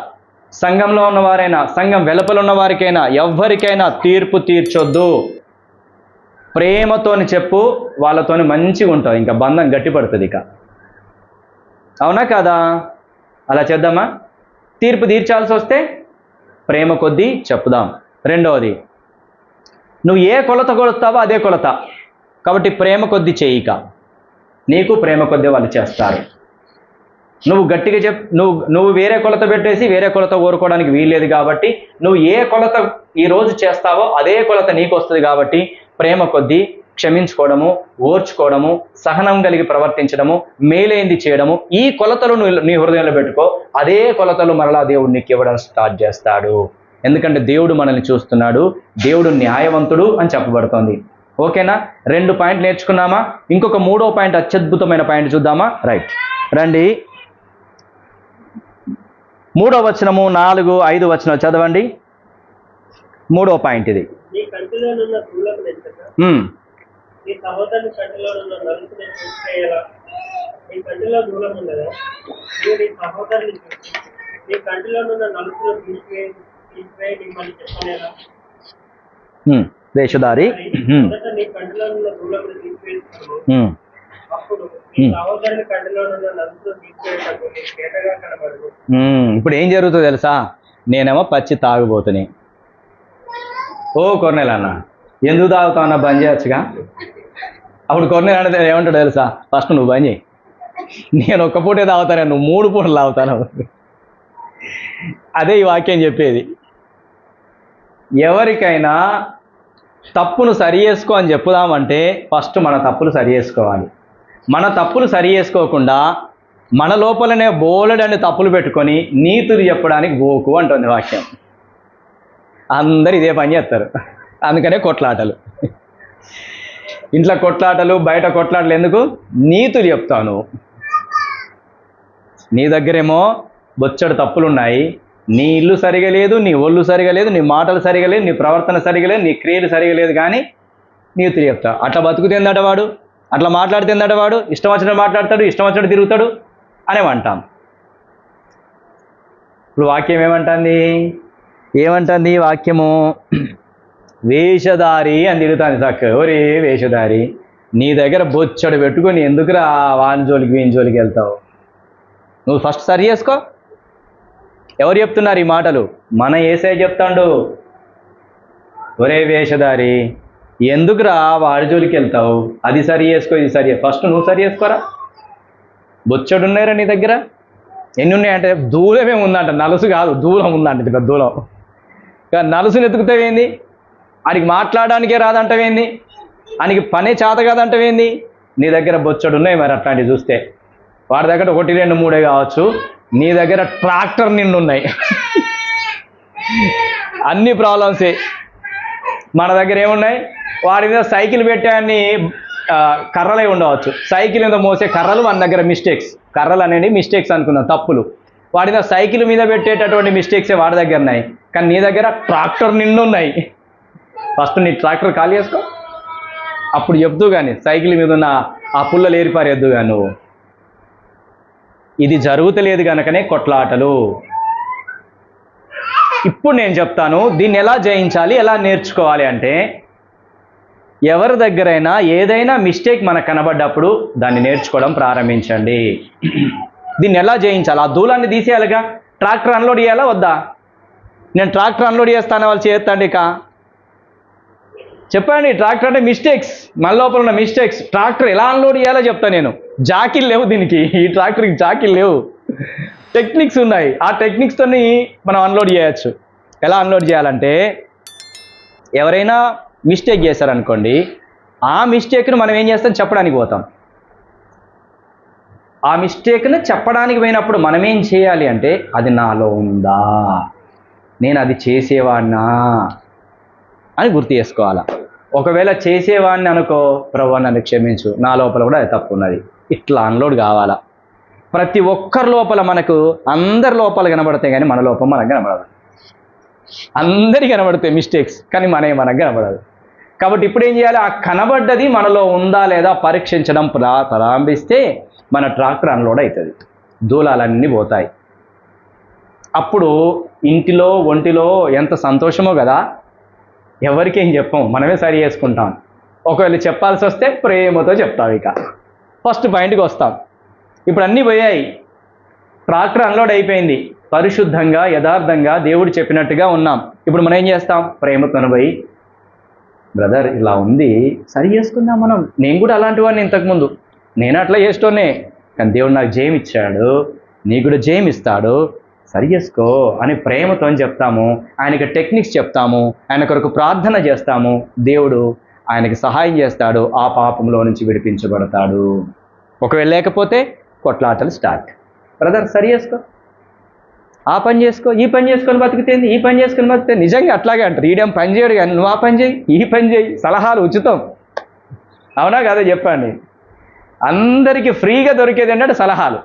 A: సంఘంలో ఉన్నవారైనా, సంఘం వెలుపల ఉన్న వారికైనా, ఎవ్వరికైనా తీర్పు తీర్చొద్దు. ప్రేమతోని చెప్పు, వాళ్ళతోని మంచిగా ఉంటావు, ఇంకా బంధం గట్టిపడుతుంది. ఇక అవునా కాదా? అలా చేద్దామా? తీర్పు తీర్చాల్సి వస్తే ప్రేమ కొద్దీ చెప్పుదాం. రెండవది, నువ్వు ఏ కొలత కొలుస్తావో అదే కొలత, కాబట్టి ప్రేమ కొద్దీ చేయక, నీకు ప్రేమ కొద్దీ వాళ్ళు చేస్తారు. నువ్వు గట్టిగా నువ్వు వేరే కొలత పెట్టేసి వేరే కొలత కోరుకోవడానికి వీల్లేదు. కాబట్టి నువ్వు ఏ కొలత ఈరోజు చేస్తావో అదే కొలత నీకు వస్తుంది. కాబట్టి ప్రేమ కొద్దీ క్షమించుకోవడము, ఓర్చుకోవడము, సహనం కలిగి ప్రవర్తించడము, మేలైంది చేయడము, ఈ కొలతలు నువ్వు నీ హృదయంలో పెట్టుకో. అదే కొలతలు మరలా దేవుడు నీకు ఇవ్వడం స్టార్ట్ చేస్తాడు. ఎందుకంటే దేవుడు మనల్ని చూస్తున్నాడు, దేవుడు న్యాయవంతుడు అని చెప్పబడుతోంది. ఓకేనా? 2 పాయింట్లు నేర్చుకున్నామా? ఇంకొక 3వ పాయింట్, అత్యద్భుతమైన పాయింట్ చూద్దామా? రైట్, రండి. 3వ వచనము, 4, 5 వచనాలు చదవండి. 3వ పాయింట్ ఇది. వేషధారి, ఇప్పుడు ఏం జరుగుతుందో తెలుసా? నేనేమో పచ్చి తాగుబోతుని. ఓ కొర్నేల్ అన్న, ఎందుకు తాగుతావు అన్న, బంద్ చేయొచ్చుగా. అప్పుడు కొర్నేల్ అంటే ఏమంటాడు తెలుసా? ఫస్ట్ నువ్వు బంద్ చేయి, నేను ఒక్క పూటే తాగుతాను, నువ్వు 3 పూటలు తాగుతాను. అదే ఈ వాక్యం చెప్పేది. ఎవరికైనా తప్పును సరి చేసుకో అని చెప్పుదామంటే ఫస్ట్ మన తప్పులు సరి చేసుకోవాలి. మన తప్పులు సరి చేసుకోకుండా మన లోపలనే బోలెడన్ని తప్పులు పెట్టుకొని నీతులు చెప్పడానికి గోకు అంటుంది వాక్యం. అందరు ఇదే పని చేస్తారు, అందుకనే కొట్లాటలు. ఇంట్లో కొట్లాటలు, బయట కొట్లాటలు ఎందుకు? నీతులు చెప్తాను. నీ దగ్గరేమో బొచ్చడు తప్పులున్నాయి, నీ ఇల్లు సరిగా లేదు, నీ ఒళ్ళు సరిగా లేదు, నీ మాటలు సరిగా లేదు, నీ ప్రవర్తన సరిగా లేదు, నీ క్రియలు సరిగా లేదు, కానీ నీతులు చెప్తా. అట్లా బతుకుతుందట వాడు, అట్లా మాట్లాడుతుందట వాడు, ఇష్టం వచ్చినట్టు మాట్లాడతాడు, ఇష్టం వచ్చినట్టు తిరుగుతాడు అనేమంటాం. ఇప్పుడు వాక్యం ఏమంటుంది? వాక్యము వేషధారి అని తిరుగుతుంది చక్కగా. ఒరే వేషధారి, నీ దగ్గర బొచ్చడు పెట్టుకొని ఎందుకురా వాని జోలికి వీని జోలికి వెళ్తావు? నువ్వు ఫస్ట్ సరి చేసుకో. ఎవరు చెప్తున్నారు ఈ మాటలు? మన యేసయ్య చెప్తాడు. ఒరే వేషధారి, ఎందుకురా వాడి జోలికి వెళ్తావు? అది సరి చేసుకో, ఇది సరి, ఫస్ట్ నువ్వు సరి చేసుకోరా. బొచ్చడు ఉన్నారా నీ దగ్గర? ఎన్ని ఉన్నాయంటే దూలమే ఉందంట, నలుసు కాదు, దూలం ఉందంట. పెద్ద దూలం. నలుసుని ఎత్తుకుతావేంది? ఆడికి మాట్లాడడానికే రాదంటవేంది? ఆయనకి పనే చేత కాదంటవేంది? నీ దగ్గర బొచ్చడు ఉన్నాయి మరి. అట్లాంటివి చూస్తే వాడి దగ్గర 1, 2, 3 కావచ్చు, నీ దగ్గర ట్రాక్టర్ నిండు ఉన్నాయి. అన్ని ప్రాబ్లమ్సే. మన దగ్గర ఏమున్నాయి? వాడి మీద సైకిల్ పెట్టాన్ని కర్రలే ఉండవచ్చు. సైకిల్ మీద మోసే కర్రలు మన దగ్గర మిస్టేక్స్. కర్రలు అనేది మిస్టేక్స్ అనుకుందాం, తప్పులు. వాడి సైకిల్ మీద పెట్టేటటువంటి మిస్టేక్సే వాడి దగ్గర ఉన్నాయి. కానీ నీ దగ్గర ట్రాక్టర్ నిండు ఉన్నాయి. ఫస్ట్ నీ ట్రాక్టర్ ఖాళీ చేసుకో, అప్పుడు చెప్తూ కానీ సైకిల్ మీద ఉన్న ఆ పుల్లలు ఏరిపారేద్దు కానీ నువ్వు. ఇది జరుగుతలేదు కనుకనే కొట్లాటలు. ఇప్పుడు నేను చెప్తాను దీన్ని ఎలా జయించాలి, ఎలా నేర్చుకోవాలి అంటే, ఎవరి దగ్గరైనా ఏదైనా మిస్టేక్ మనకు కనబడ్డప్పుడు దాన్ని నేర్చుకోవడం ప్రారంభించండి. దీన్ని ఎలా జయించాలి? ఆ దూలాన్ని తీసేయాలిగా. ట్రాక్టర్ అన్లోడ్ చేయాలా వద్దా? నేను ట్రాక్టర్ అన్లోడ్ చేస్తాను, వాళ్ళు చేస్తాండి. చెప్పండి. ట్రాక్టర్ అంటే మిస్టేక్స్, మన లోపల ఉన్న మిస్టేక్స్. ట్రాక్టర్ ఎలా అన్లోడ్ చేయాలో చెప్తాను నేను. జాకీలు లేవు దీనికి, ఈ ట్రాక్టర్కి జాకీలు లేవు, టెక్నిక్స్ ఉన్నాయి. ఆ టెక్నిక్స్తో మనం అన్లోడ్ చేయొచ్చు. ఎలా అన్లోడ్ చేయాలంటే, ఎవరైనా మిస్టేక్ చేశారనుకోండి, ఆ మిస్టేక్ను మనం ఏం చేస్తాం, చెప్పడానికి పోతాం. ఆ మిస్టేక్ను చెప్పడానికి పోయినప్పుడు మనం ఏం చేయాలి అంటే, అది నాలో ఉందా, నేను అది చేసేవాడినా అని గుర్తు చేసుకోవాలా. ఒకవేళ చేసేవాడిని అనుకో, ప్రభువా నన్ను క్షమించు, నా లోపల కూడా అది తప్పు ఉన్నది, ఇట్లా అన్లోడ్ కావాలా. ప్రతి ఒక్కరి లోపల మనకు, అందరి లోపల కనబడతాయి కానీ మన లోపల మనకు కనబడదు. అందరికీ కనబడతాయి మిస్టేక్స్, కానీ మనకు కనబడదు. కాబట్టి ఇప్పుడు ఏం చేయాలి, ఆ కనబడ్డది మనలో ఉందా లేదా పరీక్షించడం ప్రారంభిస్తే మన ట్రాక్టర్ అన్లోడ్ అవుతుంది, దూలాలన్నీ పోతాయి. అప్పుడు ఇంటిలో ఒంటిలో ఎంత సంతోషమో కదా. ఎవరికేం చెప్పం, మనమే సరి చేసుకుంటాం. ఒకవేళ చెప్పాల్సి వస్తే ప్రేమతో చెప్తాం. ఇక ఫస్ట్ పాయింట్కి వస్తాం. ఇప్పుడు అన్నీ పోయాయి, ట్రాక్టర్ అన్లోడ్ అయిపోయింది, పరిశుద్ధంగా యథార్థంగా దేవుడు చెప్పినట్టుగా ఉన్నాం. ఇప్పుడు మనం ఏం చేస్తాం, ప్రేమతో పోయి, బ్రదర్ ఇలా ఉంది, సరి చేసుకుందాం మనం. నేను కూడా అలాంటి వాడిని ఇంతకుముందు, నేను అట్లా చేస్తూనే, కానీ దేవుడు నాకు జయం ఇచ్చాడు, నీకు కూడా జయం ఇస్తాడు, సరి చేసుకో అని ప్రేమతో చెప్తాము. ఆయనకి టెక్నిక్స్ చెప్తాము, ఆయన కొరకు ప్రార్థన చేస్తాము. దేవుడు ఆయనకి సహాయం చేస్తాడు, ఆ పాపంలో నుంచి విడిపించబడతాడు. ఒకవేళ లేకపోతే కొట్లాటలు స్టార్ట్. బ్రదర్ సరి చేసుకో, ఆ పని చేసుకో, ఈ పని చేసుకొని బతికితేంది, ఈ పని చేసుకొని బతికితే. నిజంగా అట్లాగే అంటారు. ఈడేం పని చేయడు కానీ నువ్వు ఆ పని చేయి, ఈ పని చేయి, సలహాలు ఉచితం. అవునా కదా చెప్పండి. అందరికీ ఫ్రీగా దొరికేది ఏంటంటే సలహాలు.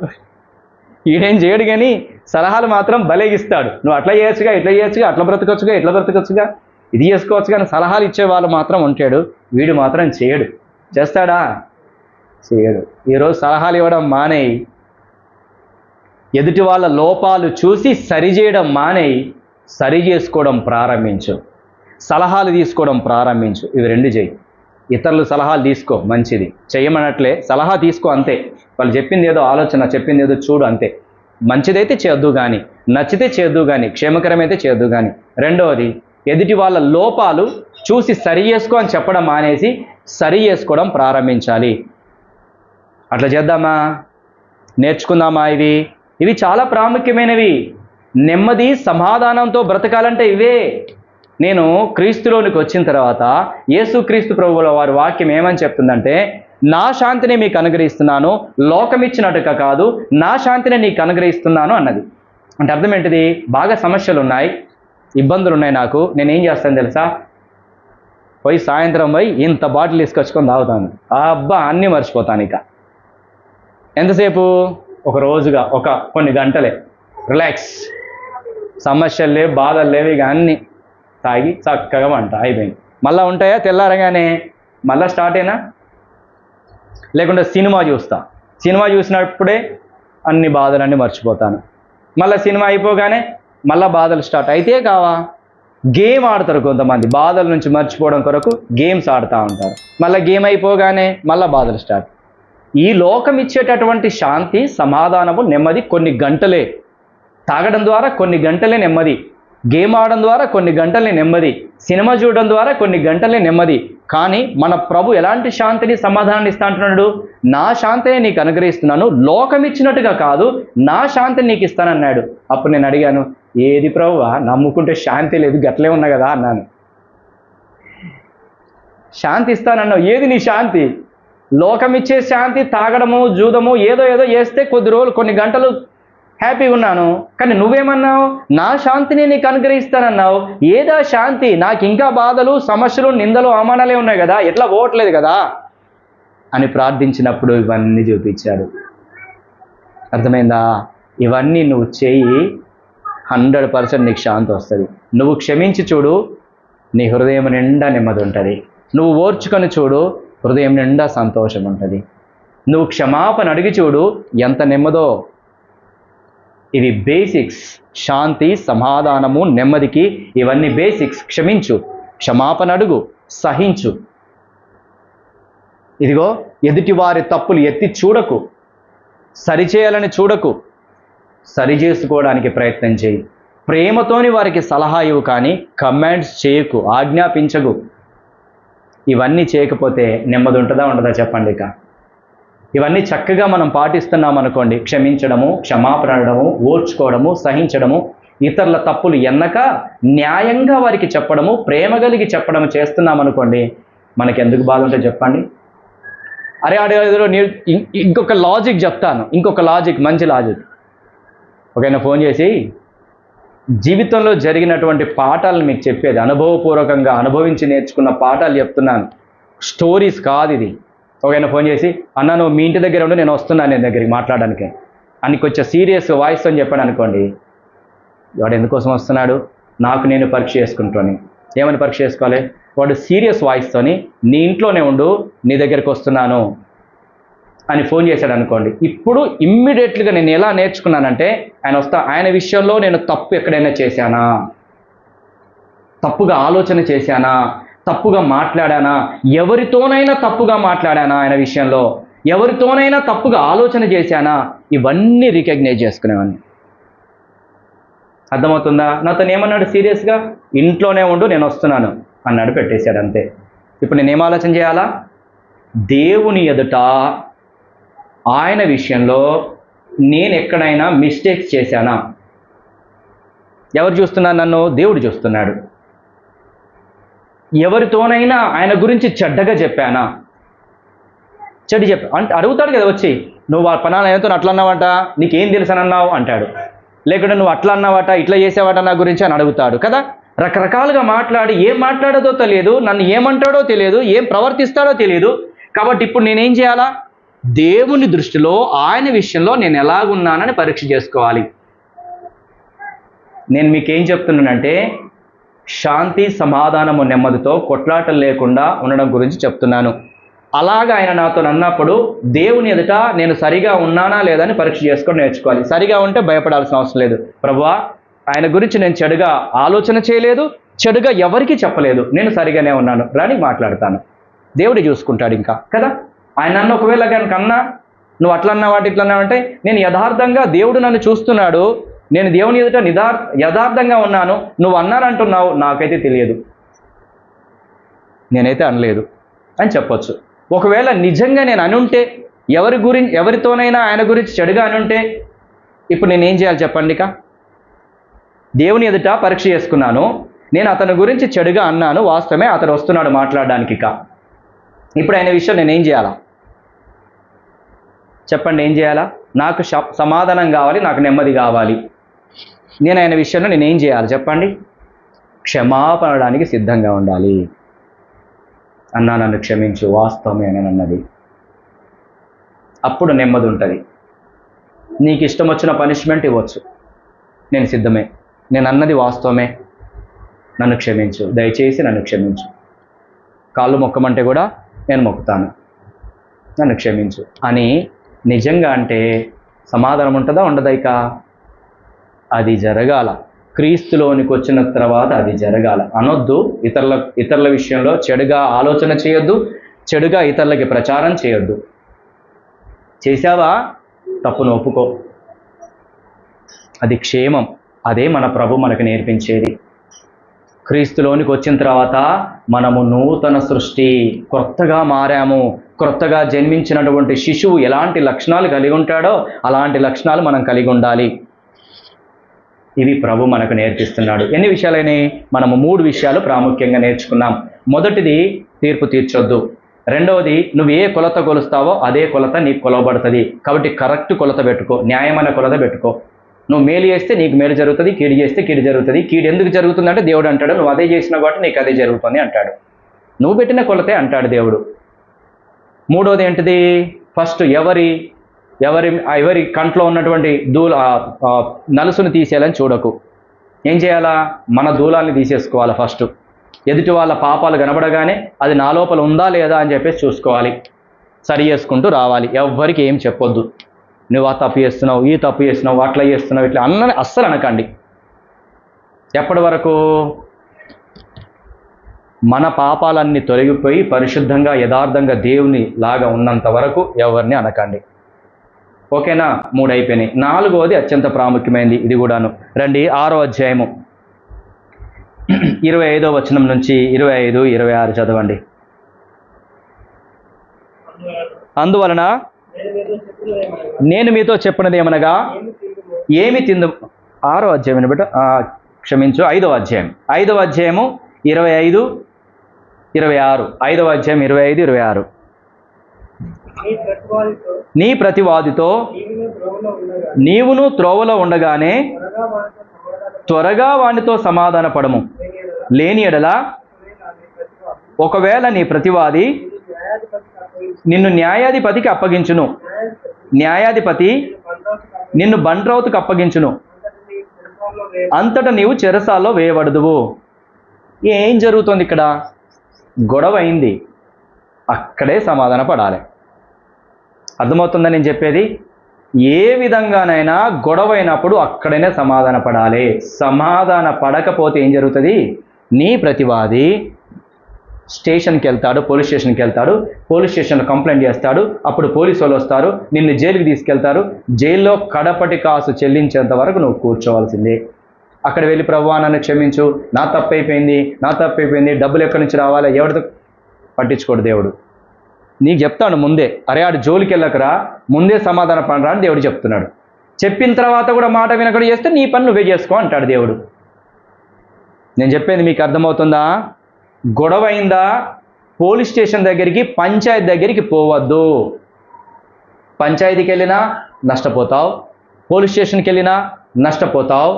A: ఈడేం చేయడు కానీ సలహాలు మాత్రం బలేగిస్తాడు. నువ్వు అట్లా చేయొచ్చుగా, ఇట్లా చేయొచ్చుగా, అట్లా బ్రతకొచ్చుగా, ఇట్లా బ్రతకొచ్చుగా, ఇది చేసుకోవచ్చు. కానీ సలహాలు ఇచ్చేవాళ్ళు మాత్రం ఉంటాడు, వీడు మాత్రం చేయడు. చేస్తాడా? చేయడు. ఈరోజు సలహాలు ఇవ్వడం మానేయి, ఎదుటి వాళ్ళ లోపాలు చూసి సరిచేయడం మానేయి, సరి చేసుకోవడం ప్రారంభించు, సలహాలు తీసుకోవడం ప్రారంభించు. ఇవి రెండు చేయి. ఇతరులు సలహాలు తీసుకో, మంచిది, చేయమనట్లే సలహా తీసుకో, అంతే. వాళ్ళు చెప్పింది ఏదో ఆలోచన, చెప్పింది ఏదో చూడు, అంతే. మంచిదైతే చేయొద్దు కానీ, నచ్చితే చేయొద్దు కానీ, క్షేమకరమైతే చేయొద్దు కానీ. రెండవది, ఎదుటి వాళ్ళ లోపాలు చూసి సరి చేసుకో అని చెప్పడం మానేసి సరి చేసుకోవడం ప్రారంభించాలి. అట్లా చేద్దామా? నేర్చుకుందామా? ఇవి చాలా ప్రాముఖ్యమైనవి. నెమ్మది సమాధానంతో బ్రతకాలంటే ఇవే. నేను క్రీస్తులోనికి వచ్చిన తర్వాత యేసుక్రీస్తు ప్రభువుల వారి వాక్యం ఏమని చెప్తుందంటే, నా శాంతిని మీకు అనుగ్రహిస్తున్నాను, లోకమిచ్చినట్టుగా కాదు, నా శాంతిని నీకు అనుగ్రహిస్తున్నాను అన్నది. అంటే అర్థం ఏంటిది? బాగా సమస్యలు ఉన్నాయి, ఇబ్బందులు ఉన్నాయి నాకు, నేనేం చేస్తాను తెలుసా? పోయి సాయంత్రం పోయి ఇంత బాటిల్ తీసుకొచ్చుకొని తాగుతాను, అబ్బా అన్నీ మర్చిపోతాను. ఇక ఎంతసేపు? ఒక రోజుగా, కొన్ని గంటలే రిలాక్స్, సమస్యలు లేవు, బాధలు లేవు, ఇక అన్నీ తాగి చక్కగా వంట అయిపోయింది. మళ్ళీ ఉంటాయా తెల్లారగానే? మళ్ళీ స్టార్ట్ అయినా? లేకుంటే సినిమా చూస్తా, సినిమా చూసినప్పుడే అన్ని బాధలన్నీ మర్చిపోతాను. మళ్ళీ సినిమా అయిపోగానే మళ్ళీ బాధలు స్టార్ట్ అయితే కావా? గేమ్ ఆడతారు కొంతమంది, బాధల నుంచి మర్చిపోవడం కొరకు గేమ్స్ ఆడుతూ ఉంటారు. మళ్ళీ గేమ్ అయిపోగానే మళ్ళీ బాధలు స్టార్ట్. ఈ లోకం ఇచ్చేటటువంటి శాంతి, సమాధానము, నెమ్మది కొన్ని గంటలే. తాగడం ద్వారా కొన్ని గంటలే నెమ్మది, గేమ్ ఆడడం ద్వారా కొన్ని గంటలే నెమ్మది, సినిమా చూడడం ద్వారా కొన్ని గంటలే నెమ్మది. కానీ మన ప్రభు ఎలాంటి శాంతిని, సమాధానాన్ని ఇస్తా అంటున్నాడు? నా శాంతిని నీకు అనుగ్రహిస్తున్నాను, లోకం ఇచ్చినట్టుగా కాదు, నా శాంతిని నీకు ఇస్తానన్నాడు. అప్పుడు నేను అడిగాను, ఏది ప్రభువా? నమ్ముకుంటే శాంతి లేదు, గట్లే ఉన్నా కదా అన్నాను. శాంతి ఇస్తానన్నావు, ఏది నీ శాంతి? లోకం ఇచ్చే శాంతి తాగడము, జూదము, ఏదో చేస్తే కొద్ది రోజులు, కొన్ని గంటలు హ్యాపీగా ఉన్నాను. కానీ నువ్వేమన్నావు? నా శాంతిని నీకు అనుగ్రహిస్తానన్నావు. ఏదా శాంతి? నాకు ఇంకా బాధలు, సమస్యలు, నిందలు, అవమానాలే ఉన్నాయి కదా, ఎట్లా పోవట్లేదు కదా. అని ప్రార్థించినప్పుడు ఇవన్నీ చూపించాడు. అర్థమైందా? ఇవన్నీ నువ్వు చేయి, 100% నీకు శాంతి వస్తుంది. నువ్వు క్షమించి చూడు, నీ హృదయం నిండా నెమ్మది ఉంటుంది. నువ్వు ఓర్చుకొని చూడు, హృదయం నిండా సంతోషం ఉంటుంది. నువ్వు క్షమాపణ అడిగి చూడు, ఎంత నెమ్మదో. ఇవి బేసిక్స్. శాంతి, సమాధానము, నెమ్మదికి ఇవన్నీ బేసిక్స్. క్షమించు, క్షమాపణ అడుగు, సహించు. ఇదిగో ఎదుటివారి తప్పులు ఎత్తి చూడకు, సరిచేయాలని చూడకు, సరి చేసుకోవడానికి ప్రయత్నం చేయి. ప్రేమతోని వారికి సలహా ఇవ్వు, కానీ కమాండ్స్ చేయకు, ఆజ్ఞాపించకు. ఇవన్నీ చేయకపోతే నెమ్మది ఉంటుందా ఉండదా చెప్పండి? ఇక ఇవన్నీ చక్కగా మనం పాటిస్తున్నాం అనుకోండి, క్షమించడము, క్షమాపణ అడగడము, ఓర్చుకోవడము, సహించడము, ఇతరుల తప్పులు ఎన్నక న్యాయంగా వారికి చెప్పడము, ప్రేమ కలిగి చెప్పడము చేస్తున్నాం అనుకోండి, మనకి ఎందుకు బాధ ఉంటుంది చెప్పండి? అరే అడిగేదో ఇంకొక లాజిక్ చెప్తాను, ఇంకొక లాజిక్, మంచి లాజిక్. ఒకైనా ఫోన్ చేసి జీవితంలో జరిగినటువంటి పాఠాలను మీకు చెప్పేది, అనుభవపూర్వకంగా అనుభవించి నేర్చుకున్న పాఠాలు చెప్తున్నాను, స్టోరీస్ కాదు ఇది. ఒకైనా ఫోన్ చేసి, అన్న నువ్వు మీ ఇంటి దగ్గర ఉండి నేను వస్తున్నాను నేను దగ్గరికి మాట్లాడడానికి అని కొంచెం సీరియస్ వాయిస్ అని చెప్పాడు అనుకోండి, వాడు ఎందుకోసం వస్తున్నాడు? నాకు నేను పరీక్ష చేసుకుంటాను. ఏమని పరీక్ష చేసుకోవాలి? వాడు సీరియస్ వాయిస్తోని నీ ఇంట్లోనే ఉండు, నీ దగ్గరికి వస్తున్నాను అని ఫోన్ చేశాడు అనుకోండి. ఇప్పుడు ఇమ్మీడియట్గా నేను ఎలా నేర్చుకున్నానంటే, ఆయన విషయంలో నేను తప్పు ఎక్కడైనా చేశానా, తప్పుగా ఆలోచన చేశానా, తప్పుగా మాట్లాడానా, ఎవరితోనైనా తప్పుగా మాట్లాడానా, ఆయన విషయంలో ఎవరితోనైనా తప్పుగా ఆలోచన చేశానా, ఇవన్నీ రికగ్నైజ్ చేసుకునేవాడిని. అర్థమవుతుందా? నాతో ఏమన్నాడు సీరియస్గా? ఇంట్లోనే ఉండు నేను వస్తున్నాను అన్నాడు, పెట్టేశాడు అంతే. ఇప్పుడు నేనేం ఆలోచన చేయాలా? దేవుని ఎదుట ఆయన విషయంలో నేను ఎక్కడైనా మిస్టేక్స్ చేశానా? ఎవరు చూస్తున్నారు నన్ను? దేవుడు చూస్తున్నాడు. ఎవరితోనైనా ఆయన గురించి చెడ్డగా చెప్పానా? చెడు అంటే అడుగుతాడు కదా వచ్చి, నువ్వు ఆ పనాలు ఆయనతో అట్లా అన్నావట, నీకేం తెలుసని అన్నావు అంటాడు. లేకుంటే నువ్వు అట్లా అన్నావట, ఇట్లా చేసావట నా గురించి అని అడుగుతాడు కదా. రకరకాలుగా మాట్లాడి ఏం మాట్లాడదో తెలియదు, నన్ను ఏమంటాడో తెలియదు, ఏం ప్రవర్తిస్తాడో తెలియదు. కాబట్టి ఇప్పుడు నేనేం చేయాలా? దేవుని దృష్టిలో ఆయన విషయంలో నేను ఎలాగున్నానని పరీక్ష చేసుకోవాలి. నేను మీకేం చెప్తున్నానంటే, శాంతి, సమాధానము, నెమ్మదితో కొట్లాటలు లేకుండా ఉండడం గురించి చెప్తున్నాను. అలాగా ఆయన నాతో అన్నప్పుడు దేవుని ఎదుట నేను సరిగా ఉన్నానా లేదా అని పరీక్ష చేసుకొని నేర్చుకోవాలి. సరిగా ఉంటే భయపడాల్సిన అవసరం లేదు. ప్రభువా, ఆయన గురించి నేను చెడుగా ఆలోచన చేయలేదు, చెడుగా ఎవరికి చెప్పలేదు, నేను సరిగానే ఉన్నాను, రాని మాట్లాడతాను. దేవుడు చూసుకుంటాడు ఇంకా కదా. ఆయన నన్ను ఒకవేళ కనుక అన్నా, నువ్వు అట్లా అన్నావాటి ఇట్లా అన్నావంటే, నేను యథార్థంగా దేవుడు నన్ను చూస్తున్నాడు, నేను దేవుని ఎదుట యథార్థంగా ఉన్నాను, నువ్వు అన్నానంటున్నావు, నాకైతే తెలియదు, నేనైతే అనలేదు అని చెప్పొచ్చు. ఒకవేళ నిజంగా నేను అనుంటే, ఎవరితోనైనా ఆయన గురించి చెడుగా అనుంటే, ఇప్పుడు నేనేం చేయాలి చెప్పండి? ఇక దేవుని ఎదుట పరీక్ష చేసుకున్నాను, నేను అతని గురించి చెడుగా అన్నాను, వాస్తవమే అతను వస్తున్నాడు మాట్లాడడానికి. ఇక ఇప్పుడు ఆయన విషయం నేనేం చేయాలా చెప్పండి? ఏం చేయాలా? నాకు సమాధానం కావాలి, నాకు నెమ్మది కావాలి. నేను ఆయన విషయంలో నేనేం చేయాలి చెప్పండి? క్షమాపణడానికి సిద్ధంగా ఉండాలి. అన్నా నన్ను క్షమించు, వాస్తవమే అని అన్నది, అప్పుడు నెమ్మది ఉంటుంది. నీకు ఇష్టం వచ్చిన పనిష్మెంట్ ఇవ్వచ్చు, నేను సిద్ధమే, నేను అన్నది వాస్తవమే, నన్ను క్షమించు, దయచేసి నన్ను క్షమించు, కాళ్ళు మొక్కమంటే కూడా నేను మొక్కుతాను, నన్ను క్షమించు అని నిజంగా అంటే సమాధానం ఉంటుందా ఉండదా? ఇక అది జరగాల. క్రీస్తులోనికి వచ్చిన తర్వాత అది జరగాల. అనొద్దు, ఇతరుల విషయంలో చెడుగా ఆలోచన చేయొద్దు, చెడుగా ఇతరులకి ప్రచారం చేయొద్దు. చేశావా? తప్పును ఒప్పుకో, అది క్షేమం. అదే మన ప్రభు మనకు నేర్పించేది. క్రీస్తులోనికి వచ్చిన తర్వాత మనము నూతన సృష్టి, కొత్తగా మారాము. కొత్తగా జన్మించినటువంటి శిశువు ఎలాంటి లక్షణాలు కలిగి ఉంటాడో అలాంటి లక్షణాలు మనం కలిగి ఉండాలి. ఇవి ప్రభు మనకు నేర్పిస్తున్నాడు. ఎన్ని విషయాలైనా మనము 3 విషయాలు ప్రాముఖ్యంగా నేర్చుకున్నాం. మొదటిది, తీర్పు తీర్చొద్దు. రెండవది, నువ్వు ఏ కొలత కొలుస్తావో అదే కొలత నీకు కొలవబడుతుంది. కాబట్టి కరెక్ట్ కొలత పెట్టుకో, న్యాయమైన కొలత పెట్టుకో. నువ్వు మేలు చేస్తే నీకు మేలు జరుగుతుంది, కీడు చేస్తే కీడు జరుగుతుంది. కీడు ఎందుకు జరుగుతుందంటే దేవుడు అంటాడు, నువ్వు అదే చేసినా కాబట్టి నీకు అదే జరుగుతుంది అంటాడు. నువ్వు పెట్టిన కొలతే అంటాడు దేవుడు. మూడోది ఏంటిది? ఫస్ట్ ఎవరి కంట్లో ఉన్నటువంటి నలుసును తీసేయాలని చూడకు. ఏం చేయాలా? మన దూలాన్ని తీసేసుకోవాలి ఫస్ట్. ఎదుటి వాళ్ళ పాపాలు కనబడగానే అది నా లోపల ఉందా లేదా అని చెప్పేసి చూసుకోవాలి. సరి చేసుకుంటూ రావాలి. ఎవ్వరికి ఏం చెప్పొద్దు. నువ్వు ఆ తప్పు చేస్తున్నావు, ఈ తప్పు చేస్తున్నావు, అట్లా చేస్తున్నావు, ఇట్లా అస్సలు అనకండి. ఎప్పటి వరకు? మన పాపాలన్నీ తొలగిపోయి పరిశుద్ధంగా యథార్థంగా దేవుని లాగా ఉన్నంత వరకు ఎవరిని అనకండి. ఓకేనా? 3 అయిపోయినాయి. 4వది అత్యంత ప్రాముఖ్యమైనది, ఇది కూడాను. రండి 6వ అధ్యాయము 25వ వచనం నుంచి 25, 26 చదవండి. అందువలన నేను మీతో చెప్పినది ఏమనగా ఏమి తిందు. 6వ అధ్యాయం బిడ్డ, క్షమించు, 5వ అధ్యాయం 25, 26. 5వ అధ్యాయం 25, 26. నీ ప్రతివాదితో నీవును త్రోవలో ఉండగానే త్వరగా వానితో సమాధాన పడము. లేని ఎడల ఒకవేళ నీ ప్రతివాది నిన్ను న్యాయాధిపతికి అప్పగించును, న్యాయాధిపతి నిన్ను బంట్రౌతుకు అప్పగించును, అంతటా నీవు చెరసాల్లో వేయబడదువు. ఏం జరుగుతుంది ఇక్కడ? గొడవ అయింది, అక్కడే సమాధాన పడాలి. అర్థమవుతుందా నేను చెప్పేది? ఏ విధంగానైనా గొడవ అయినప్పుడు అక్కడనే సమాధాన పడాలి. సమాధాన పడకపోతే ఏం జరుగుతుంది? నీ ప్రతివాది స్టేషన్కి వెళ్తాడు, పోలీస్ స్టేషన్కి వెళ్తాడు, పోలీస్ స్టేషన్లో కంప్లైంట్ చేస్తాడు. అప్పుడు పోలీసు వాళ్ళు వస్తారు, నిన్ను జైలుకి తీసుకెళ్తారు. జైల్లో కడపటి కాసు చెల్లించేంత వరకు నువ్వు కూర్చోవాల్సిందే. అక్కడ వెళ్ళి ప్రభువా నన్ను క్షమించు, నా తప్పైపోయింది, డబ్బులు ఎక్కడి నుంచి రావాలి, ఎవరితో పట్టించుకోడు దేవుడు. నీకు చెప్తాడు ముందే, అరే ఆడు జోలికి వెళ్ళకరా, ముందే సమాధాన పడరా అని దేవుడు చెప్తున్నాడు. చెప్పిన తర్వాత కూడా మాట వినకుండా చేస్తే నీ పని నువ్వే చేసుకో అంటాడు దేవుడు. నేను చెప్పేది మీకు అర్థమవుతుందా? గొడవ అయిందా? పోలీస్ స్టేషన్ దగ్గరికి, పంచాయతీ దగ్గరికి పోవద్దు. పంచాయతీకి వెళ్ళినా నష్టపోతావు, పోలీస్ స్టేషన్కి వెళ్ళినా నష్టపోతావు.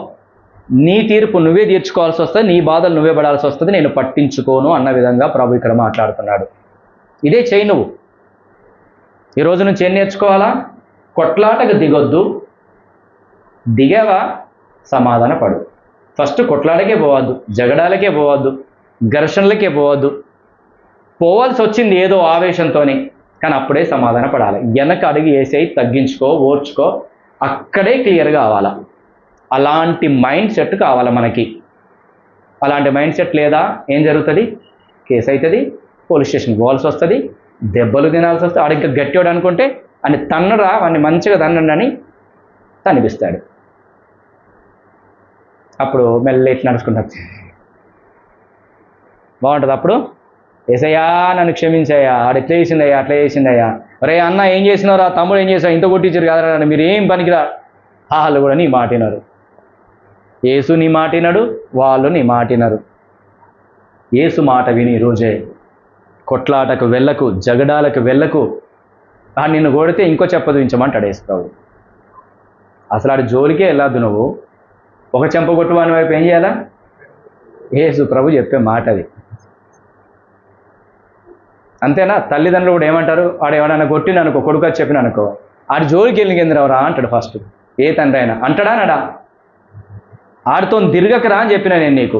A: నీ తీర్పు నువ్వే తీర్చుకోవాల్సి వస్తుంది, నీ బాధలు నువ్వే పడాల్సి వస్తుంది. నేను పట్టించుకోను అన్న విధంగా ప్రభు ఇక్కడ మాట్లాడుతున్నాడు. ఇదే చేయి నువ్వు. ఈ రోజు నుంచి ఏం నేర్చుకోవాలా? కొట్లాటకు దిగొద్దు. దిగావా సమాధాన పడు. ఫస్ట్ కొట్లాటకే పోవద్దు, జగడాలకే పోవద్దు, ఘర్షణలకే పోవద్దు. పోవాల్సి వచ్చింది ఏదో ఆవేశంతోనే, కానీ అప్పుడే సమాధాన పడాలి. వెనక అడిగి వేసేయి, తగ్గించుకో, ఓర్చుకో, అక్కడే క్లియర్ కావాలా. అలాంటి మైండ్ సెట్ కావాలి మనకి. అలాంటి మైండ్ సెట్ లేదా ఏం జరుగుతుంది? కేసు అవుతుంది, పోలీస్ స్టేషన్కి పోవాల్సి వస్తుంది, దెబ్బలు తినాల్సి వస్తుంది. ఆడ ఇంకా గట్టివాడు అనుకుంటే అని తన్నరా, వాడిని మంచిగా తన్నండి అని తనిపిస్తాడు. అప్పుడు మెల్ల ఇట్లా నడుచుకుంటాడు, బాగుంటుంది. అప్పుడు ఏసయ్యా నన్ను క్షమించయ్యా, ఆడు ఎట్లా చేసిందయ్యా, అట్లా చేసిందయ్యా, రే అన్న ఏం చేసినారా, తమ్ముడు ఏం చేసావు, ఇంత కొట్టించారు కదరా, మీరు ఏం పనికిరా. వాళ్ళు కూడా నీ మాటినారు. యేసు నీ మాటినాడు, వాళ్ళు నీ మాటినారు. యేసు మాట విని రోజే కొట్లాటకు వెళ్ళకు, జగడాలకు వెళ్ళకు. నిన్ను కొడితే ఇంకో చెప్పదించమంటాడు యేసు ప్రభు. అసలు ఆడు జోలికే వెళ్ళద్దు. నువ్వు ఒక చెంప కొట్టువాని వైపు ఏం చేయాలా? యేసు ప్రభు చెప్పే మాట అది. అంతేనా? తల్లిదండ్రులు కూడా ఏమంటారు? ఆడు ఎవడన్నా కొట్టిననుకో, కొడుకు చెప్పిననుకో, ఆడు జోలికి వెళ్ళి కిందరా అంటాడు ఫస్ట్. ఏ తండ్రి అయినా అంటాడా నడా? ఆడితో తిరగకరా అని చెప్పినా నేను నీకు.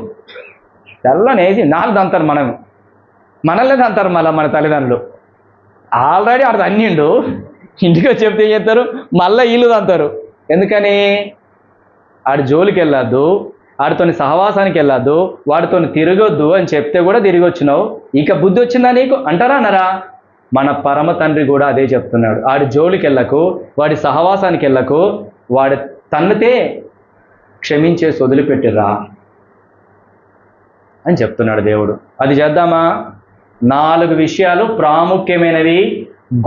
A: తెల్లనేసి నాలుగు దంతారు, మనల్నే దంతారు మళ్ళీ మన తల్లిదండ్రులు. ఆల్రెడీ ఆడు అన్నిండు, ఇంటికి వచ్చి చెప్తే ఏం చేస్తారు? మళ్ళీ వీళ్ళు దంతారు. ఎందుకని? ఆడి జోలికి వెళ్ళొద్దు, ఆడితోని సహవాసానికి వెళ్ళొద్దు, వాడితో తిరగొద్దు అని చెప్తే కూడా తిరిగి వచ్చినావు. ఇక బుద్ధి వచ్చిందా నీకు అంటారా అన్నారా? మన పరమ తండ్రి కూడా అదే చెప్తున్నాడు. ఆడి జోలికి వెళ్ళకు, వాడి సహవాసానికి వెళ్ళకు, వాడి తన్నితే క్షమించేసి వదిలిపెట్టిర్రా అని చెప్తున్నాడు దేవుడు. అది చేద్దామా? 4 విషయాలు ప్రాముఖ్యమైనవి,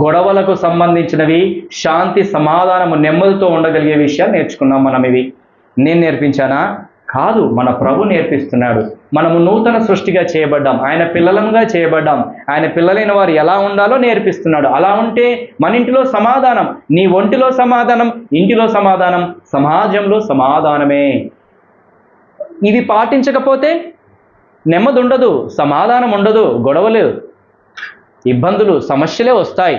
A: గొడవలకు సంబంధించినవి, శాంతి సమాధానము నెమ్మదితో ఉండగలిగే విషయాలు నేర్చుకున్నాం మనం. ఇవి నేను నేర్పించానా? కాదు, మన ప్రభు నేర్పిస్తున్నాడు. మనము నూతన సృష్టిగా చేయబడ్డాం, ఆయన పిల్లలంగా చేయబడ్డాం. ఆయన పిల్లలైన వారు ఎలా ఉండాలో నేర్పిస్తున్నాడు. అలా ఉంటే మన ఇంటిలో సమాధానం, నీ ఒంటిలో సమాధానం, ఇంటిలో సమాధానం, సమాజంలో సమాధానమే. ఇది పాటించకపోతే నెమ్మది ఉండదు, సమాధానం ఉండదు, గొడవలు. ఇబ్బందులు సమస్యలే వస్తాయి.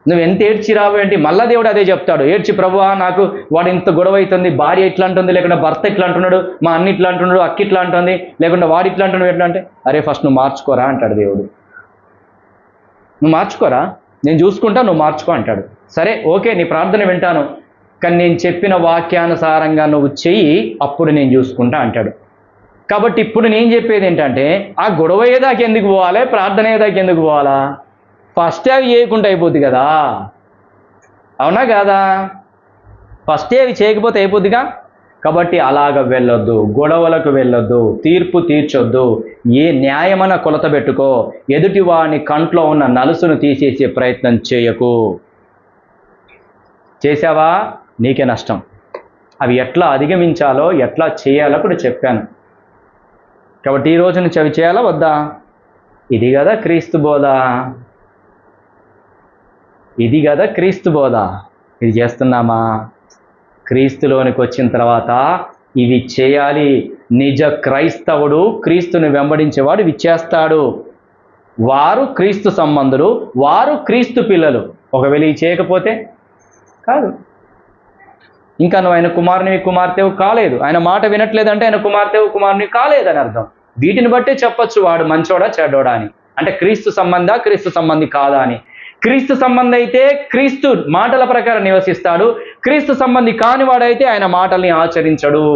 A: నువ్వు ఎంత ఏడ్చి రావు ఏంటి, మళ్ళా దేవుడు అదే చెప్తాడు, ఏడ్చి ప్రభువా నాకు వాడు ఇంత గొడవ అవుతుంది, భార్య ఇట్లా అంటుంది, లేకుండా భర్త ఇట్లా అంటున్నాడు, మా అన్న ఇట్లా అంటున్నాడు, అక్క ఇట్లా అంటుంది, లేకుండా వాడు ఇట్లా అంటున్నాడు, ఎట్లా అంటే అరే ఫస్ట్ నువ్వు మార్చుకోరా అంటాడు దేవుడు. నువ్వు మార్చుకోరా, నేను చూసుకుంటా, నువ్వు మార్చుకో అంటాడు. సరే ఓకే, నీ ప్రార్థన వింటాను, కానీ నేను చెప్పిన వాక్యానుసారంగా నువ్వు చెయ్యి, అప్పుడు నేను చూసుకుంటా అంటాడు. కాబట్టి ఇప్పుడు నేను చెప్పేది ఏంటంటే, ఆ గొడవ అయ్యేదాకా ఎందుకు పోవాలి, ప్రార్థన అయ్యేదాకా ఎందుకు పోవాలా? ఫస్టే అవి చేయకుండా అయిపోద్ది కదా, అవునా కాదా? ఫస్టే అవి చేయకపోతే అయిపోద్దిగా. కాబట్టి అలాగ వెళ్ళొద్దు, గొడవలకు వెళ్ళొద్దు, తీర్పు తీర్చొద్దు, ఏ న్యాయమైన కొలత పెట్టుకో, ఎదుటి వాని కంట్లో ఉన్న నలుసును తీసేసే ప్రయత్నం చేయకు. చేసావా నీకే నష్టం. అవి ఎట్లా అధిగమించాలో ఎట్లా చేయాలో కూడా చెప్పాను. కాబట్టి ఈ రోజు నుంచి అవి చేయాలా వద్దా? ఇది కదా క్రీస్తు బోధ, ఇది కదా క్రీస్తు బోధ. ఇది చేస్తున్నామా? క్రీస్తులోనికి వచ్చిన తర్వాత ఇవి చేయాలి. నిజ క్రైస్తవుడు, క్రీస్తుని వెంబడించేవాడు ఇవి చేస్తాడు. వారు క్రీస్తు సంబంధులు, వారు క్రీస్తు పిల్లలు. ఒకవేళ ఇవి చేయకపోతే కాదు, ఇంకా నువ్వు ఆయన కుమారునివి కుమార్తెవు కాలేదు, ఆయన మాట వినట్లేదంటే ఆయన కుమార్తెవు కుమారుని కాలేదని అర్థం. వీటిని బట్టే చెప్పొచ్చు వాడు మంచోడా చెడ్డోడా అని. అంటే క్రీస్తు సంబంధ క్రీస్తు సంబంధి కాదా అని. క్రీస్తు సంబంధి అయితే క్రీస్తు మాటల ప్రకారం నివసిస్తాడు, క్రీస్తు సంబంధి కాని వాడైతే ఆయన మాటల్ని ఆచరించడు.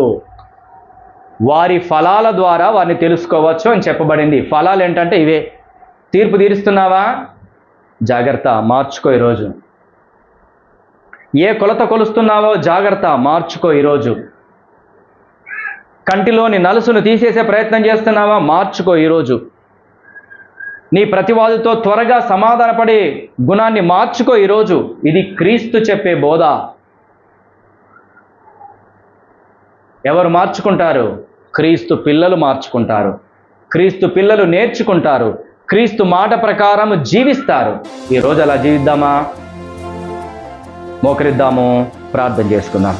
A: వారి ఫలాల ద్వారా వారిని తెలుసుకోవచ్చు అని చెప్పబడింది. ఫలాలు ఏంటంటే ఇవే. తీర్పు తీరుస్తున్నావా? జాగ్రత్త, మార్చుకో ఈరోజు. ఏ కొలత కొలుస్తున్నావో జాగ్రత్త, మార్చుకో ఈరోజు. కంటిలోని నలుసును తీసేసే ప్రయత్నం చేస్తున్నావా? మార్చుకో ఈరోజు. నీ ప్రతివాదితో త్వరగా సమాధానపడే గుణాన్ని మార్చుకో ఈరోజు. ఇది క్రీస్తు చెప్పే బోధ. ఎవరు మార్చుకుంటారు? క్రీస్తు పిల్లలు మార్చుకుంటారు. క్రీస్తు పిల్లలు నేర్చుకుంటారు, క్రీస్తు మాట ప్రకారం జీవిస్తారు. ఈరోజు అలా జీవిద్దామా? మోకరిద్దాము, ప్రార్థన చేసుకుందాం.